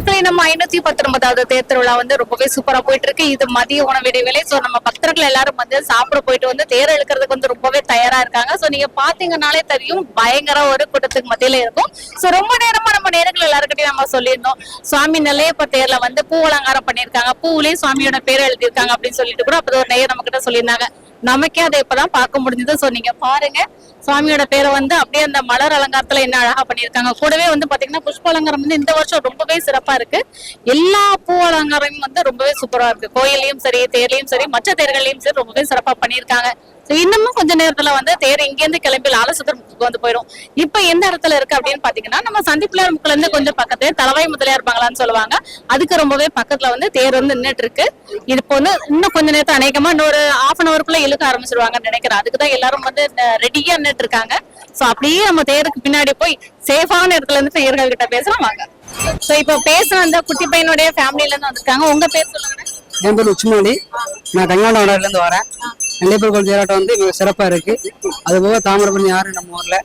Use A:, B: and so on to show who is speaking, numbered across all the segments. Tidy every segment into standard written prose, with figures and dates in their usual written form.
A: மக்களே, நம்ம 519வது தேர் திருவிழா வந்து ரொம்பவே சூப்பரா போயிட்டு இருக்கு. இது மதிய உணவு இடைவேளை. சோ நம்ம பக்தர்கள் எல்லாரும் வந்து சாப்பிட போயிட்டு வந்து தேர் இழுக்கிறதுக்கு வந்து ரொம்பவே தயாரா இருக்காங்க. சோ நீங்க பாத்தீங்கன்னாலே தெரியும், பயங்கர ஒரு கூட்டத்துக்கு மத்தியில இருக்கும். சோ ரொம்ப நேரமா நம்ம நேரங்கள் எல்லாருக்கிட்டையும் நம்ம சொல்லியிருந்தோம், சுவாமி நெல்லையப்ப தேர்ல வந்து பூ அலங்காரம் பண்ணிருக்காங்க, பூவிலேயே சுவாமியோட பேரை எழுதியிருக்காங்க அப்படின்னு சொல்லிட்டு கூட அப்போ ஒரு நேரம் நம்ம கிட்ட சொல்லியிருந்தாங்க. நமக்கே அதை இப்பதான் பார்க்க முடிஞ்சது. சோ நீங்க பாருங்க, சுவாமியோட பேரை வந்து அப்படியே அந்த மலர் அலங்காரத்துல என்ன அழகா பண்ணிருக்காங்க. கூடவே வந்து பாத்தீங்கன்னா புஷ்ப அலங்காரம் வந்து இந்த வருஷம் ரொம்பவே சிறப்பா இருக்கு. எல்லா பூ அலங்காரமும் வந்து ரொம்பவே சூப்பரா இருக்கு. கோயிலையும் சரி, தேர்லயும் சரி, மற்ற தேர்களையும் சரி ரொம்பவே சிறப்பா பண்ணிருக்காங்க. இன்னமும் கொஞ்ச நேரத்துல வந்து தேர் இங்க இருந்து கிளம்பி லாலசுந்தரமுக்கு வந்து போயிடும். இப்ப எந்த இடத்துல இருக்கு அப்படின்னு பாத்தீங்கன்னா, நம்ம சந்திப்பிள்ளையார் முக்குல இருந்து கொஞ்சம் பக்கத்துல தலவாய் முதலியார் பங்களான்னு சொல்லுவாங்க, அதுக்கு ரொம்பவே பக்கத்துல வந்து தேர் வந்து நின்றுட்டு இருக்கு. இது வந்து இன்னும் கொஞ்ச நேரத்துல அநேகமா இன்னொரு ½ an hour இழுக்க ஆரம்பிச்சிருவாங்கன்னு நினைக்கிறேன். அதுக்குதான் எல்லாரும் வந்து ரெடியா நின்றுட்டு இருக்காங்க. சோ அப்படியே நம்ம தேருக்கு பின்னாடி போய் சேஃபான இடத்துல இருந்து தேர்கள் கிட்ட பேசலாம் வாங்க. சோ இப்ப பேச வந்த குட்டி பையனுடைய ஃபேமிலில இருந்து வந்திருக்காங்க. உங்க பேர் சொல்லுங்க.
B: என் பேர் உச்சிமொழி. நான் கன்னியாகுமரியில இருந்து வரேன். நெல்லையப்பர் கோயில் தேராட்டம் வந்து மிக சிறப்பா இருக்கு. அது போக தாமிரபரணி ஆறு நம்ம ஊர்ல,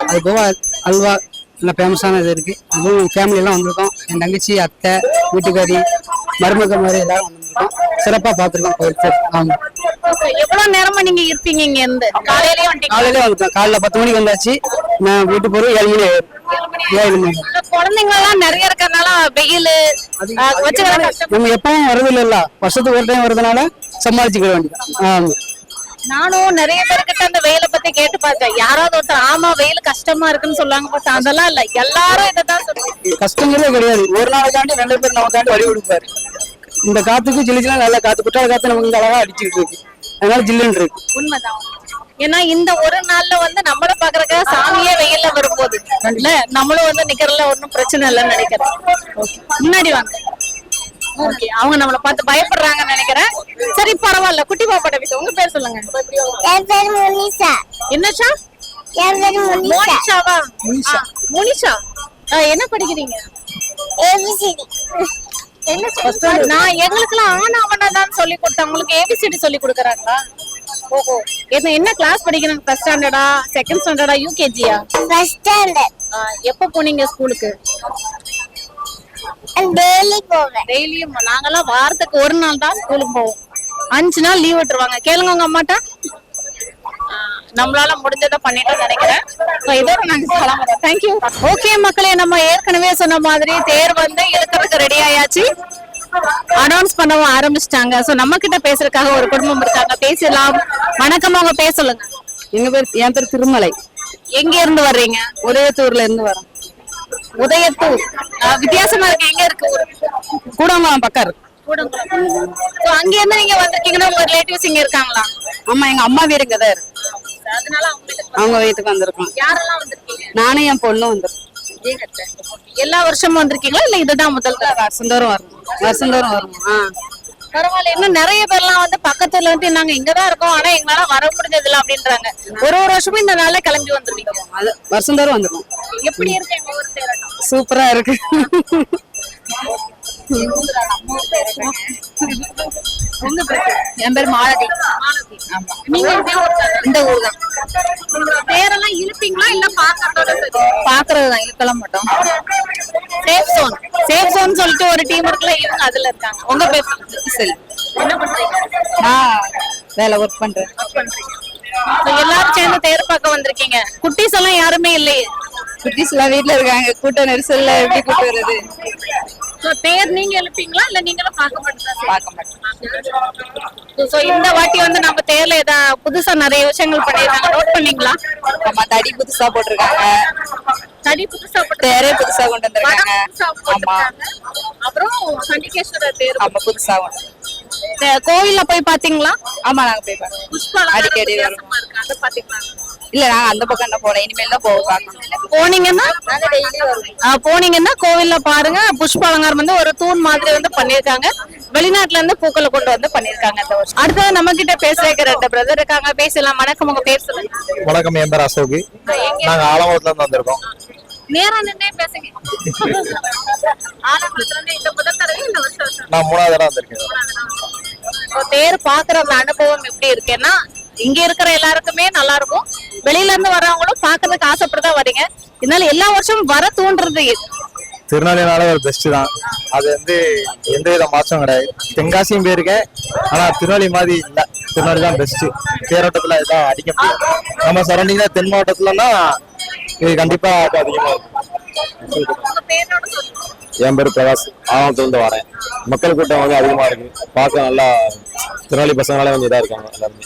B: அது போக அல்வா நல்ல ஃபேமஸான இது இருக்கு. அதுவும் ஃபேமிலி எல்லாம் வந்திருக்கோம். என் தங்கச்சி, அத்தை, வீட்டுக்காரி, மருமக மாதிரி எல்லாரும் வந்திருக்கோம். சிறப்பா பாத்துருக்கோம் கோயில். ஆமா.
A: எவ்வளவு நேரமா நீங்க இருப்பீங்க இங்க இருந்து? காலையிலேயே
B: வந்துட்டோம். காலைல 10 மணிக்கு வந்தாச்சு. நான் வீட்டு போறோம் 7 மணி.
A: குழந்தைங்க எல்லாம் நிறைய இருக்கறனால வெயில்
B: நம்ம எப்பவும் வருது இல்ல, வருஷத்துக்கு ஒரு டைம் வருதுனால சமாளிச்சுக்க வேண்டியது.
A: நானும் நிறைய பேர்கிட்ட அந்த வெயிலை பத்தி கேட்டு பார்த்தேன். யாராவது ஒருத்தர் ஆமா வெயில் கஷ்டமா இருக்குன்னு சொல்லுவாங்க, பார்த்தா அதெல்லாம் இல்ல, எல்லாரும் இதான் சொல்லுவாங்க.
B: கஷ்டங்களே கிடையாது. ஒரு நாள் தாண்டி 2 பேர் நம்ம தாண்டி வழி கொடுப்பாரு. இந்த காத்துக்கு ஜில்லுலாம் நல்ல காத்து, குற்றால காத்து நமக்கு இங்க அழகா அடிச்சுட்டு இருக்கு. அதனால ஜில்லுன்னு இருக்கு.
A: உண்மைதான். ஏன்னா இந்த ஒரு நாள்ல வந்து நம்மள பாக்குறதுக்காக சாமியே வெயில்ல வரும்போது இல்ல, நம்மளும் வந்து நிக்கிறதுல ஒன்னும் பிரச்சனை இல்லைன்னு நினைக்கிறேன். முன்னாடி வாங்க. ஓகே, அவங்க நம்மள பார்த்து பயப்படுறாங்கன்னு நினைக்கிறேன். சரி பரவாயில்ல. குட்டி பாப்பாட்ட பேச. உங்க பேர் சொல்லுங்க.
C: என் பேர் முனிஷா.
A: என்னச்சா?
C: என் பேர்
A: மோனிஷாவா? மோனிஷா, என்ன படிக்கிறீங்க?
C: ஏபிசிடி.
A: நான் எங்களுக்கெல்லாம் ஆனா அவனாதான் சொல்லி கொடுத்தேன். உங்களுக்கு ஏபிசிடி சொல்லி கொடுக்குறாங்களா? ஓஹோ. என்ன கிளாஸ் படிக்கிறீங்க? ஃபர்ஸ்ட் ஸ்டாண்டர்டா, செகண்ட் ஸ்டாண்டர்டா, யூகேஜியா?
C: First standard.
A: எப்ப போனீங்க ஸ்கூலுக்கு?
C: டெய்லி போவேன்.
A: டெய்லியும்? நாங்கெல்லாம் வாரத்துக்கு ஒரு நாள் தான் ஸ்கூலுக்கு போவோம். 5 நாள் லீவ் விட்டுருவாங்க. கேளுங்க உங்க அம்மாட்ட. நம்மளால முடிஞ்சதை பண்ணிட்டோம்னு நினைக்கிறேன். இதோட நாங்க கிளம்புறோம். தேங்க்யூ. ஓகே மக்களே, நம்ம ஏற்கனவே சொன்ன மாதிரி தேர் வந்து இழுக்கிறதுக்கு ரெடி ஆயாச்சு. அனௌன்ஸ் பண்ணவும் ஆரம்பிச்சிட்டாங்க. சோ நம்ம கிட்ட பேசுறதுக்காக ஒரு குடும்பம் இருக்காங்க, பேசலாம். வணக்கம், அவங்க பேச சொல்லுங்க.
B: என் பேர் திருமலை.
A: எங்க இருந்து வர்றீங்க?
B: உதயத்தூர்ல இருந்து வரோம்.
A: உதயத்தூர் வித்தியாசமா இருக்கு. எங்க இருக்கு?
B: கூடங்குளம் பக்கம் இருக்கு.
A: அங்க இருந்து நீங்க வந்திருக்கீங்கன்னா உங்க ரிலேட்டிவ்ஸ் இங்க இருக்காங்களா?
B: ஆமா, எங்க அம்மா வீடு இங்கதான் இருக்கு.
A: அதனால
B: அவங்க வீட்டுக்கு வந்திருக்கோம்.
A: யாரெல்லாம் வந்திருக்கீங்க?
B: நானும் என் பொண்ணும் வந்திருக்கோம்.
A: எல்லா வருஷமும் வந்திருக்கீங்களா இல்ல இதுதான் முதல்?
B: வருஷந்தோறும் வரும். வருஷந்தோறும் வரும்.
A: பரவாயில்ல. இன்னும் நிறைய பேர்லாம் வந்து பக்கத்துல வந்து நாங்க இங்கதான் இருக்கோம், ஆனா எங்களால வர முடிஞ்சது இல்ல அப்படின்றாங்க. ஒரு வருஷமும் இந்த நாள்ல கிளம்பி வந்துருவீங்க?
B: வருஷந்தோறும் வந்துருக்கோம்.
A: எப்படி இருக்கு எங்க ஊர் தேராட்டம்?
B: சூப்பரா இருக்கு.
A: என் பேர் மாலதி. நீங்க இந்த ஊர் தான்? தேரெல்லாம் இழுப்பீங்களா இல்ல பாக்குறதுதான்? இழுக்கலாம் மாட்டோம். சேஃப் ஜோன், சேஃப் ஜோன் சொல்லிட்டு ஒரு டீம் இருக்குல்ல, இவங்க அதுல இருக்காங்க. உங்க பேர்? என்ன பண்றீங்க?
B: வேலை ஒர்க் பண்றேன்.
A: எல்லாரும் சேர்ந்து தேர் பார்க்க வந்திருக்கீங்க. குட்டீஸ் எல்லாம் யாருமே இல்லையே?
B: குட்டீஸ் எல்லாம் வீட்டுல இருக்காங்க. கூட்ட நெரிசல்ல எப்படி கூட்டு வருது?
A: தேர் நீங்க எழுப்பீங்களா இல்ல நீங்களும் பார்க்க மாட்டீங்களா?
B: பார்க்க மாட்டோம்.
A: இந்த வாட்டி வந்து நம்ம தேர்ல ஏதாவது புதுசா நிறைய விஷயங்கள் பண்ணிருக்காங்க, நோட் பண்ணீங்களா?
B: ஆமா, தடி புதுசா போட்டிருக்காங்க.
A: தடி புதுசா
B: தேரே புதுசா கொண்டு வந்திருக்காங்க. ஆமா.
A: அப்புறம் சண்டிகேஸ்வரர் தேர்
B: ஆமா புதுசா.
A: கோவில்ல போய் பாத்தீங்களா?
B: ஆமா, நாங்க போய் பார்த்தோம். அடிக்கடி வரும்.
A: பாத்தீங்களா?
B: இல்ல, நாங்க அந்த பக்கம் தான் போனோம். இனிமேல் தான் பார்க்கணும்.
A: போனீங்கன்னா போனீங்கன்னா கோவில்ல பாருங்க. புஷ்ப அலங்காரம் வந்து ஒரு தூண் மாதிரி வந்து பண்ணிருக்காங்க. வெளிநாட்டுல இருந்து பூக்களை கொண்டு வந்து பண்ணிருக்காங்க இந்த வருஷம். அடுத்தது நம்ம கிட்ட பேச வைக்கிற 2 பிரதர் இருக்காங்க, பேசலாம். வணக்கம், உங்க பேர் சொல்லுங்க.
D: வணக்கம், என் பேர் அசோக். நாங்க ஆலங்குளத்துல இருந்து வந்திருக்கோம்.
A: நேரா நின்னே பேசுங்க. ஆலங்குளத்துல இருந்து இந்த முதல் தடவை இந்த வருஷம்?
D: நான் 3வது தடவை வந்திருக்கேன்.
A: தேர் பாக்குற அந்த அனுபவம் எப்படி இருக்குன்னா, இங்க இருக்கிற எல்லாருக்குமே நல்லா இருக்கும். வெளியில இருந்து வர்றவங்களும் பாக்குறதுக்கு ஆசைப்பட்டுதான் வரீங்க. இதனால எல்லா வருஷமும் வர தோன்றது
D: திருநெல்வேலினால ஒரு பெஸ்ட் தான். அது வந்து எந்த வித மாற்றம் கிடையாது. தென்காசியும் போயிருக்கேன், ஆனா திருநெல்வேலி மாதிரி இல்ல. திருநெல்வேலி தான் பெஸ்ட். தேரோட்டத்துல இதான் அடிக்க முடியும். நம்ம சரௌண்டிங்ல தென் மாவட்டத்துலன்னா இது கண்டிப்பா அதிகமா இருக்கும். என் பேரு பிரகாஷ், ஆவணத்துல வரேன். மக்கள் கூட்டம் வந்து அதிகமா இருக்கு. பார்க்க நல்லா திருநெல்வேலி பசங்களால கொஞ்சம் இதா இருக்காங்க. எல்லாருமே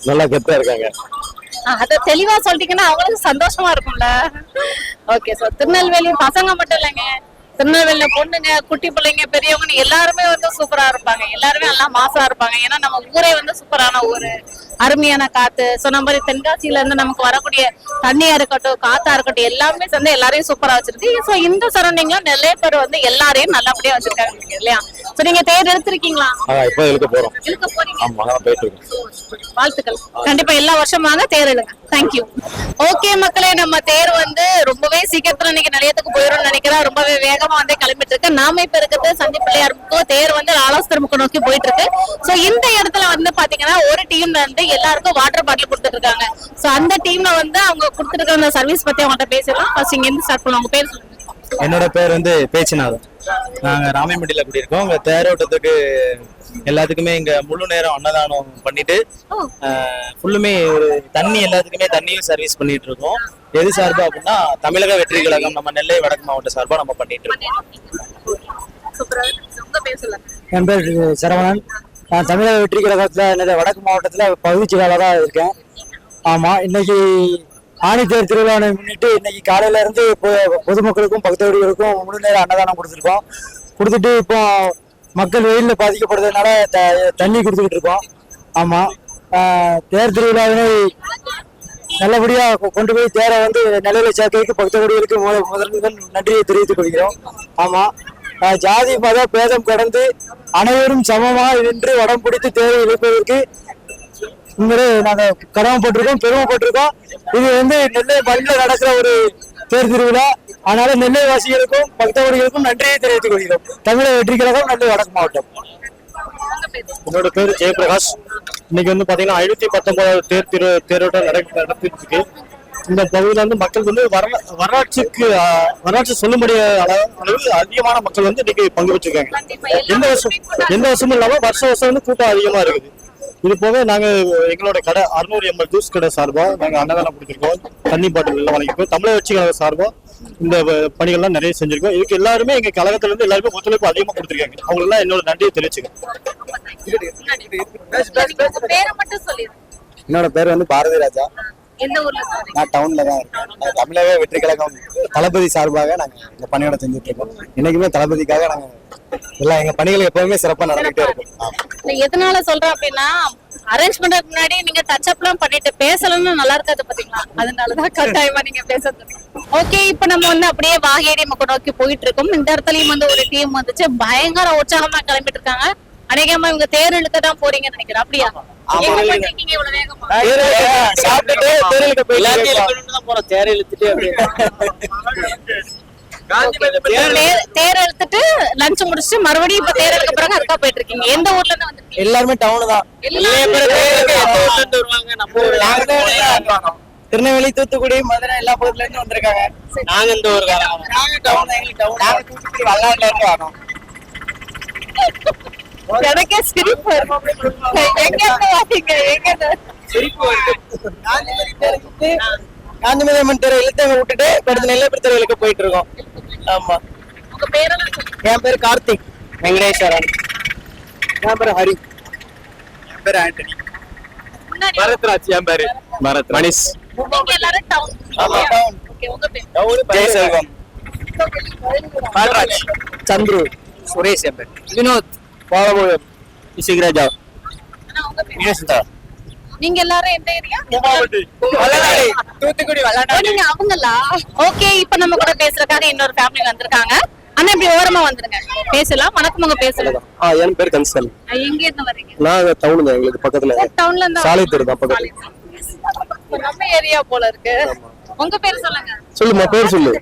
D: நல்லா கெத்தா இருக்காங்க.
A: அத தெளிவா சொல்லிட்டீங்கன்னா அவங்களுக்கு சந்தோஷமா இருக்கும்ல. ஓகே, சோ திருநெல்வேலி பசங்க மட்டும் இல்லைங்க, திருநெல்வேலியில பொண்ணுங்க, குட்டி பிள்ளைங்க, பெரியவங்க எல்லாருமே வந்து சூப்பரா இருப்பாங்க. எல்லாருமே நல்லா மாசா இருப்பாங்க. ஏன்னா நம்ம ஊரே வந்து சூப்பரான ஊரு, அருமையான காத்து. சொன்ன மாதிரி தென்காசியில இருந்து நமக்கு வரக்கூடிய தண்ணியா இருக்கட்டும், காத்தா இருக்கட்டும், எல்லாமே சேர்ந்து எல்லாரையும் சூப்பரா வச்சிருக்கு. சோ இந்த சரௌண்டிங்ல நிறைய பேர் வந்து எல்லாரையும் நல்லபடியா வச்சிருக்காங்க இல்லையா? சோ நீங்க தேர் எடுத்திருக்கீங்களா?
D: இப்ப இழுக்க போறோம்.
A: இழுக்க போறீங்க?
D: ஆமா, போயிட்டு இருக்கோம்.
A: வாழ்த்துக்கள். கண்டிப்பா எல்லா வருஷமாக தேர் எடுங்க. தேங்க்யூ. ஓகே மக்களே, நம்ம தேர் வந்து ரொம்பவே சீக்கிரத்துல இன்னைக்கு நிலையத்துக்கு போயிடும் நினைக்கிறேன். ரொம்பவே வேகமா வந்து கிளம்பிட்டு இருக்கு. நாம இப்ப இருக்கிறது சந்தி பிள்ளையார் தேர் வந்து ஆலோஸ்தர்முக்கு நோக்கி போயிட்டு இருக்கு. சோ இந்த இடத்துல வந்து பாத்தீங்கன்னா ஒரு டீம்ல வந்து எல்லாருக்கும் வாட்டர் பாட்டில் கொடுத்துட்டு இருக்காங்க. சோ அந்த டீம்ல வந்து அவங்க கொடுத்துருக்க அந்த சர்வீஸ் பத்தி அவங்கள்ட்ட பேசலாம். ஃபர்ஸ்ட் இங்க இருந்து ஸ்டார்ட் பண்ணுவாங்க. பேர் சொல்லுங்க.
E: என்னோட பேர் வந்து பேச்சிநாதன். நாங்க ராமையம்பட்டியில குடியிருக்கோம். இங்க தேரோட்டத்துக்கு எல்லாத்துக்குமே இங்க முழு நேரம் அன்னதானம் பண்ணிட்டு ஃபுல்லுமே ஒரு தண்ணி எல்லாத்துக்குமே தண்ணியும் சர்வீஸ் பண்ணிட்டு இருக்கோம். எது சார்பா அப்படின்னா தமிழக வெற்றி கழகம் நம்ம நெல்லை வடக்கு மாவட்ட சார்பா நம்ம பண்ணிட்டு இருக்கோம்.
B: என் பேர் சரவணன். நான் தமிழக வெற்றி கழகத்துல வடக்கு மாவட்டத்துல பகுதி செயலாளராக இருக்கேன். ஆமா, இன்னைக்கு ஆணித்தேர் திருவிழாவை முன்னிட்டு இன்னைக்கு காலையில இருந்து பொதுமக்களுக்கும் பக்தர்களுக்கும் முழு நேரம் அன்னதானம் கொடுத்துட்டு இப்போ மக்கள் வெயில்ல பாதிக்கப்படுறதுனால தண்ணி கொடுத்துக்கிட்டு இருக்கோம். ஆமா, தேர் திருவிழாவினை நல்லபடியா கொண்டு போய் தேரை வந்து நிலையில சேர்க்கைக்கு பக்தர்களுக்கு முதல் நன்றியை தெரிவித்துக் கொள்கிறோம். ஆமா, ஜாதி மத பேதம் கடந்து அனைவரும் சமமாக நின்று வடம் பிடித்து தேரை இழுப்பதற்கு உண்மையிலே நாங்க கடமைப்பட்டிருக்கோம், பெருமைப்பட்டிருக்கோம். இது வந்து நெல்லை மண்ணில் நடக்கிற ஒரு தேர் திருவிழா. அதனால நெல்லை வாசிகளுக்கும் பக்தவர்களுக்கும் நன்றியை தெரிவித்துக் கொள்கிறோம். தமிழக வெற்றி கழகம் நெல்லை வடக்கு மாவட்டம்.
D: என்னோட பேரு ஜெயபிரகாஷ். இன்னைக்கு வந்து பாத்தீங்கன்னா 519 தேரோட்டம் நடத்திட்டு இருக்கு. இந்த பகுதியில வந்து மக்கள் வந்து வரலாற்று சொல்லும்படி அளவு அதிகமான மக்கள் வந்து இன்னைக்கு பங்கு பெற்றிருக்காங்க. எந்த வருஷமும் இல்லாம வருஷம் வந்து கூட்டம் அதிகமா இருக்குது. இது போக நாங்க எங்களோட கடை 600 ml ஜூஸ் கடை சார்பா நாங்க அன்னதானம் கொடுத்திருக்கோம். தண்ணி பாட்டில் எல்லாம் வாங்கிருக்கோம். தமிழக வெற்றி கழக சார்பா இந்த பணிகள்லாம் நிறைய செஞ்சிருக்கோம். இதுக்கு எல்லாருமே எங்க கழகத்துல இருந்து எல்லாருமே ஒத்துழைப்பு அதிகமா கொடுத்திருக்காங்க. அவங்க எல்லாம் என்னோட நன்றியை தெரிவிச்சுக்கேன்.
E: என்னோட பேர் வந்து பாரதி ராஜா.
D: நான் டவுன்ல தான் இருக்கேன். தமிழக வெற்றி கழகம் தளபதி சார்பாக நாங்க இந்த பணியோட செஞ்சுட்டு இருக்கோம். இன்னைக்குமே தளபதிக்காக நாங்க எல்லாம் எங்க பணிகள் எப்பவுமே சிறப்பா நடந்துட்டே இருக்கும்.
A: எதனால சொல்றேன் அப்படின்னா, அரேஞ்ச் பண்றதுக்கு முன்னாடி நீங்க டச் அப் எல்லாம் பண்ணிட்டு பேசலன்னு நல்லா இருக்காது பாத்தீங்களா? அதனாலதான் கட்டாயமா நீங்க பேசுறது. ஓகே, இப்ப நம்ம வந்து அப்படியே வாகேரி மக்கள் நோக்கி போயிட்டு இருக்கோம். இந்த இடத்துலயும் வந்து ஒரு டீம் வந்துச்சு, பயங்கர உற்சாகமா கிளம்பிட்டு இருக்காங்க. அநேகமா இவங்க தேர் இழுக்க தான் போறீங்கன்னு நினைக்கிறேன். அப்படியா? தேர் இழுத்துட்டு லஞ்ச் முடிச்சுட்டு மறுபடியும் இப்ப தேர் இழுக்க பிறகு அதுக்கா போயிட்டு இருக்கீங்க. எந்த ஊர்ல இருந்து வந்து?
B: எல்லாருமே டவுன் தான். திருநெல்வேலி, தூத்துக்குடி, மதுரை எல்லா பகுதியில இருந்து வந்திருக்காங்க.
E: நாங்க இந்த ஒரு
A: எனக்கே சிரிப்பு. எங்க இருந்து வாங்க?
B: காந்திமதி அம்மன் தெரு இழுத்தவங்க விட்டுட்டு அடுத்து நெல்லையப்பர் தெரு இழுக்க போயிட்டு இருக்கோம். ஆமா.
A: உங்க பேரு?
B: என் பேரு கார்த்திக் வெங்கடேஸ்வரன். என் பேரு ஹரி.
E: என் பேரு ஆண்டனி. பரத்ராஜ். என் பேரு பரத் மணிஷ்.
A: நீங்க எல்லாரும் டவுன்.
B: ஆமா, டவுன்.
A: ஓகே, உங்க பேரு?
E: ஜெயசெல்வம். பால்ராஜ்.
B: சந்துரு.
E: சுரேஷ். என் பேரு
B: வினோத்.
E: பாலமுருகன். இசிகராஜா.
A: உங்க பேரு?
E: யோசிதா.
A: நீங்க எல்லாரும் எந்த ஏரியா?
B: தூத்துக்குடி.
A: நீங்க அவங்களா? ஓகே, இப்ப நம்ம கூட பேசுறதுக்காக இன்னொரு ஃபேமிலி வந்திருக்காங்க. அண்ணா இப்படி ஓரமா வந்துருங்க, பேசலாம். வணக்கம், உங்க பேசலாம்.
D: என் பேர் கன்சல்.
A: எங்க இருந்து வரீங்க?
D: நான் டவுன் தான், எங்களுக்கு பக்கத்துல
A: டவுன்ல இருந்து.
D: சாலை தெரு தான் பக்கத்துல.
A: நம்ம ஏரியா போல இருக்கு. உங்க பேர் சொல்லுங்க.
D: சொல்லுமா, பேர் சொல்லு.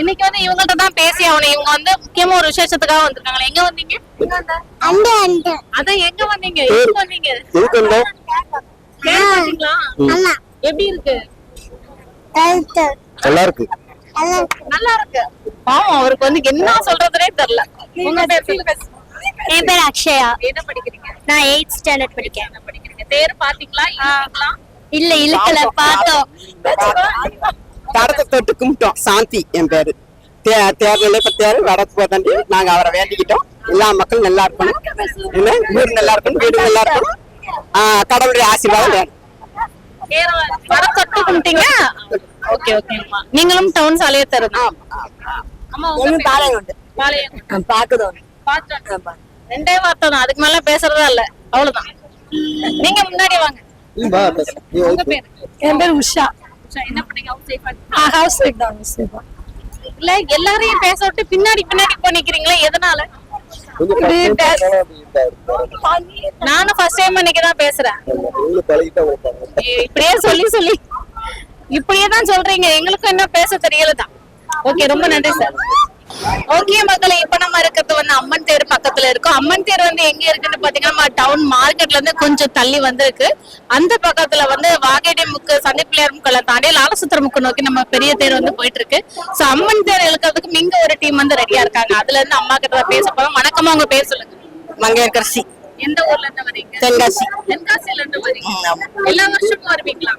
A: இன்னைக்கு வந்து இவங்கள்ட்ட தான் பேசி ஆகணும். இவங்க வந்து முக்கியமா ஒரு விசேஷத்துக்காக வந்திருக்காங்க. எங்க வந்தீங்க? அதான் எங்க வந்தீங்க? எங்க வந்தீங்க?
D: எதுக்கு வந்தோம்?
A: கேட்டீங்களா? எப்படி இருக்கு?
D: நல்லா இருக்கு.
C: நல்லா இருக்கு.
A: நல்லா இருக்கு. பாவம் அவருக்கு வந்து என்ன சொல்றதுனே தெரியல. உங்க பேர் சொல்லுங்க.
C: என் பேர் அக்ஷயா.
A: என்ன படிக்கிறீங்க?
C: நான் 8th ஸ்டாண்டர்ட் படிக்கிறேன்.
A: என்ன படிக்கிறீங்க? தேர் பாத்தீங்களா? இழுத்தீங்களா?
C: இல்ல இழுக்கல, பார்த்தோம்.
F: தடத்தை தொட்டு கும்பிட்டோம். சாந்தி என் பேரு. தேர்தல் இப்ப தேர்தல் வடக்கு போதாண்டி நாங்க அவரை வேண்டிக்கிட்டோம். எல்லா மக்களும் நல்லா இருக்கணும், என்ன ஊர் நல்லா இருக்கணும், வீடு நல்லா இருக்கணும். கடவுளுடைய ஆசீர்வாதம் வேணும்.
A: வடம் தொட்டு கும்பிட்டீங்க. ஓகே ஓகேம்மா. நீங்களும் டவுன் சாலையை தருது. அம்மா உங்க
F: பாளையம்
A: பாளையம்
F: பாக்குதோம்.
A: பாத்துட்டோம். ரெண்டே வார்த்தை தான், அதுக்கு மேல பேசுறதா இல்ல. அவ்வளவுதான். நீங்க முன்னாடி வாங்க. உங்க பேரு?
B: என் பேர் உஷா.
A: உஷா, என்ன பண்ணீங்க? ஹவுஸ் சேஃபா?
B: ஹவுஸ் ஒய்ஃப் தான். ஹவுஸ் ஒய்ஃப் தான்.
A: இல்ல எல்லாரையும் பேச விட்டு பின்னாடி பின்னாடி பண்ணிக்கிறீங்களா? எதனால? நானும் ஃபர்ஸ்ட் டைம் இன்னைக்கு தான் பேசுறேன். இப்படியே சொல்லி சொல்லி இப்படியே தான் சொல்றீங்க. எங்களுக்கும் என்ன பேச தெரியலதான். ஓகே, ரொம்ப நன்றி சார். ஓகே மக்களை, இப்ப நம்ம இருக்கிறது வந்து அம்மன் தேர் பக்கத்துல இருக்கும். அம்மன் தேர் வந்து எங்க இருக்குன்னு பாத்தீங்கன்னா டவுன் மார்க்கெட்ல இருந்து கொஞ்சம் தள்ளி வந்திருக்கு. அந்த பக்கத்துல வந்து வாகேடி முக்கு, சந்தைப்பிள்ளையார் முக்கெல்லாம் தாண்டி லாலசுத்திர முக்கு நோக்கி நம்ம பெரிய தேர் வந்து போயிட்டு இருக்கு. சோ அம்மன் தேர் இழுக்கிறதுக்கு இங்க ஒரு டீம் வந்து ரெடியா இருக்காங்க. அதுல இருந்து அம்மா கிட்ட தான் பேச போறோம். வணக்கமா, உங்க பேர் சொல்லுங்க.
F: மங்கையர்கரசி.
A: எந்த ஊர்ல இருந்து வரீங்க?
F: தென்காசி.
A: தென்காசில இருந்து வரீங்க. எல்லா வருஷமும் வருவீங்களா?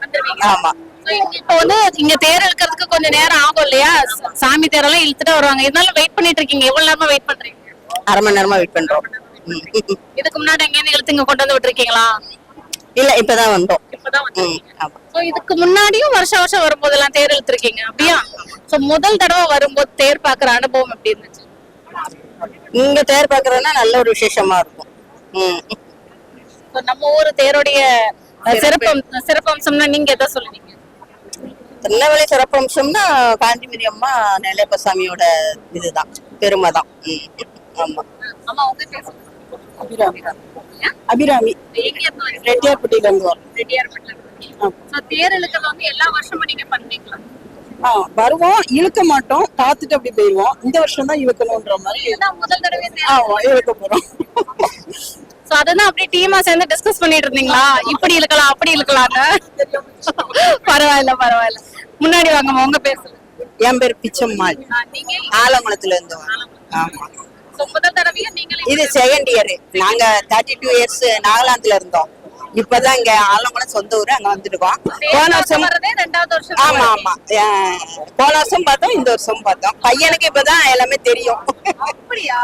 A: வந்துருவீங்க.
F: ஆமா.
A: இப்ப வந்து இங்க தேர் இழுக்கிறதுக்கு கொஞ்சம் நேரம் ஆகும் இல்லையா? சாமி தேரெல்லாம் இழுத்துட்டு வருவாங்க. இருந்தாலும் வெயிட் பண்ணிட்டு இருக்கீங்க. எவ்வளவு நேரமா வெயிட் பண்றீங்க?
F: அரை மணி நேரமா வெயிட் பண்றோம்.
A: இதுக்கு முன்னாடி எங்கேயிருந்து இழுத்து இங்க கொண்டு வந்து விட்டுருக்கீங்களா?
F: இல்ல, இப்பதான் வந்தோம்.
A: இப்பதான் வந்து. சோ இதுக்கு முன்னாடியும் வருஷம் வருஷம் வரும்போதெல்லாம் தேர் இழுத்துருக்கீங்க அப்படியா? சோ முதல் தடவை வரும்போது தேர் பாக்குற அனுபவம் எப்படி இருந்துச்சு?
F: இங்க தேர் பாக்குறதுன்னா நல்ல ஒரு விசேஷமா இருக்கும்.
A: So நம்ம ஊர் தேருடைய சிறப்பம்சம்னா நீங்க எதை சொல்லுவீங்க?
F: திருநெல்வேலி சிறப்பம்சம்னா காஞ்சிபுரி அம்மா நெல்லையப்ப சாமியோட இதுதான், பெருமை தான். ஆமா.
A: அம்மா உங்க பேர் சொல்லுங்க.
F: அபிராமி. அபிராமி.
A: எங்க இருந்து வரீங்க?
F: ரெட்டியார்பட்டியில இருந்து வரோம்.
A: ரெட்டியார்பட்டில இருந்து. சோ தேர் இழுக்கிறது வந்து எல்லா வருஷமும் நீங்க பண்ணுவீங்களா?
F: வருவோம், இழுக்க மாட்டோம், பார்த்துட்டு அப்படி போயிருவோம். இந்த வருஷம் தான் இழுக்கணும்ன்ற மாதிரி.
A: இதுதான் முதல் தடவை தேர்
F: இழுக்க போறோம்.
A: சோ அததான் அப்படியே டீமா சேர்ந்து டிஸ்கஸ் பண்ணிட்டு இருந்தீங்களா? இப்படி இழுக்கலாம், அப்படி இழுக்கலாம்னு. பரவாயில்ல பரவாயில்ல. முன்னாடி வாங்கம்மா, உங்க பேர் சொல்லுங்க.
F: என் பேர் பிச்சம்மாள்.
A: நீங்க
F: ஆலங்குளத்துல இருந்து வரோம். ஆமா.
A: சோ முதல் தடவையா நீங்களே?
F: இது செகண்ட் இயர். நாங்க 32 இயர்ஸ் நாகாலாந்துல இருந்தோம். இப்பதான் இங்க ஆலங்குளம் சொந்த ஊரு, அங்க வந்துருக்கோம். போன வருஷம்
A: வரதே ரெண்டாவது வருஷம்.
F: ஆமா ஆமா. போன வருஷம் பார்த்தோம், இந்த வருஷம் பார்த்தோம். பையனுக்கு இப்பதான் எல்லாமே தெரியும்.
A: அப்படியா?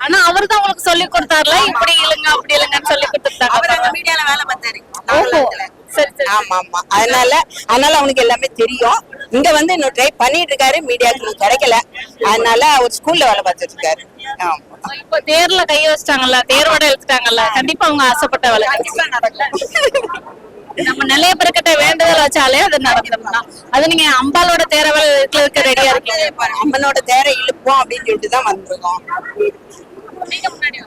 A: ஆனா அவரு தான் உங்களுக்கு சொல்லி கொடுத்தாருல, இப்படி இழுங்க அப்படி இழுங்கன்னு சொல்லி கொடுத்துட்டாங்க.
F: அவர் அங்க மீடியால வேலை பார்த்தாரு.
A: சரி சரி.
F: ஆமா ஆமா. அதனால அவனுக்கு எல்லாமே தெரியும். இங்க வந்து இன்னும் ட்ரை பண்ணிட்டு இருக்காரு. மீடியாவுக்கு கிடைக்கல, அதனால ஒரு ஸ்கூல்ல வேலை பார்த்துட்டு இருக்காரு. ஆமா.
A: இப்ப தேர்ல கை வச்சிட்டாங்கல்ல, தேரோட எடுத்துட்டாங்கல்ல, கண்டிப்பா அவங்க ஆசைப்பட்ட வேலை கண்டிப்பா நடக்கும். நம்ம நிலைய பெருக்கட்ட வேண்டுதல் வச்சாலே அது நடந்துடும். அது நீங்க அம்பாலோட தேரவல் இழுக்கிறதுக்கு ரெடியா இருக்கீங்க.
F: அம்மனோட தேர இழுப்போம் அப்படின்னு சொல்லிட்டு தான் வந்திருக்கோம்.
A: நீங்க முன்னாடி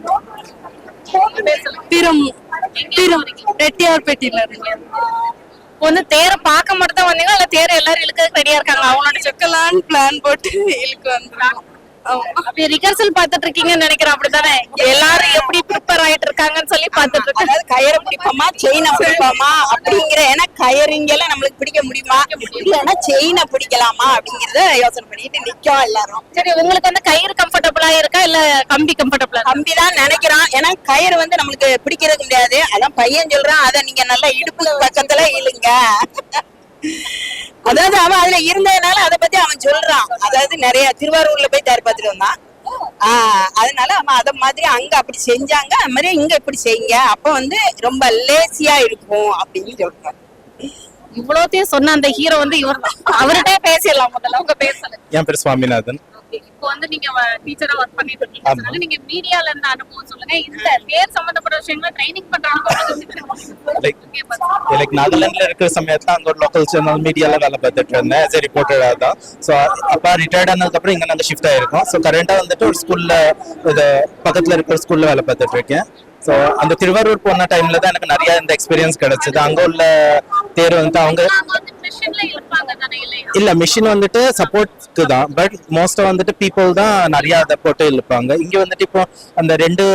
B: ரெட்டியார்பட்டியில
A: இருக்கீங்க. வந்து தேர பார்க்க மட்டும் தான் வந்தீங்களா, இல்ல தேர எல்லாரும் இழுக்கிறதுக்கு ரெடியா இருக்காங்க? அவங்களோட
B: செக்கலான்னு பிளான் போட்டு இழுக்க வந்துருக்கோம்.
A: அப்படி ரிகர்சல் பாத்துட்டு இருக்கீங்கன்னு நினைக்கிறேன். அப்படித்தானே? எல்லாரும் எப்படி ப்ரிப்பேர் ஆயிட்டு இருக்காங்கன்னு சொல்லி பாத்துட்டு இருக்கேன்.
F: அதாவது கயிறை பிடிப்போமா செயினை பிடிப்போமா அப்படிங்கிற, ஏன்னா கயிறுங்கெல்லாம் நம்மளுக்கு பிடிக்க முடியுமா, இல்லைன்னா செயினை பிடிக்கலாமா அப்படிங்கறத யோசனை பண்ணிட்டு நிக்கோம் எல்லாரும்.
A: சரி, உங்களுக்கு வந்து கயிறு கம்ஃபர்டபுளா இருக்கா இல்ல கம்பி கம்ஃபர்டபுளா?
F: கம்பி தான் நினைக்கிறான். ஏன்னா கயிறு வந்து நம்மளுக்கு பிடிக்கிறதுக்கு முடியாது. அதான் பையன் சொல்றான், அதை நீங்க நல்லா இடுப்பு பக்கத்துல இழுங்க. அதாவது அவன் அதுல இருந்ததுனால அதை பத்தி அவன் சொல்றான். அதாவது நிறைய திருவாரூர்ல போய் தேர் பார்த்துட்டு வந்தான். அதனால அவன் அத மாதிரி அங்க அப்படி செஞ்சாங்க, அது மாதிரி இங்க இப்படி செய்யுங்க, அப்ப வந்து ரொம்ப லேசியா இருக்கும் அப்படின்னு சொல்றான்.
A: இவ்வளோத்தையும் சொன்ன அந்த ஹீரோ வந்து இவர் தான். அவர்கிட்ட பேசிடலாம். முதல்ல உங்க பேர் சொல்லுங்க.
E: என் பேர் சுவாமிநாதன்.
A: இப்போ வந்து நீங்க டீச்சரா ஒர்க் பண்ணிட்டு இருக்கீங்க. நீங்க மீடியால இருந்த அனுபவம் சொல்லுங்க. இந்த தேர் சம்பந்தப்பட்ட விஷயங்களை ட்ரைனிங் பண்றாங்க.
E: லைக் நாகாலாந்துல இருக்கிற சமயத்துல அங்க ஒரு லோக்கல் சேனல் மீடியால வேலை பார்த்துட்டு இருந்தேன். சரி ரிப்போர்ட்டரா தான். ஸோ அப்பா ரிட்டையர்ட் ஆனதுக்கு அப்புறம் இங்க நாங்க ஷிஃப்ட் ஆயிருக்கோம். ஸோ கரண்டா வந்துட்டு ஒரு ஸ்கூல்ல, இது பக்கத்துல இருக்கிற ஸ்கூல்ல வேலை பார்த்துட்டு இருக்கேன். ஸோ அந்த திருவாரூர் போன டைம்ல தான் எனக்கு நிறைய இந்த எக்ஸ்பீரியன்ஸ் கிடைச்சது. அங்க உள்ள தேர் வந்து அவங்க இல்ல மிஷின் வந்துட்டு சப்போர்ட்க்கு தான், பட் மோஸ்டா வந்துட்டு பீப்புள் தான் நிறைய அதை போட்டு இழுப்பாங்க. இங்க வந்துட்டு இப்போ அந்த 2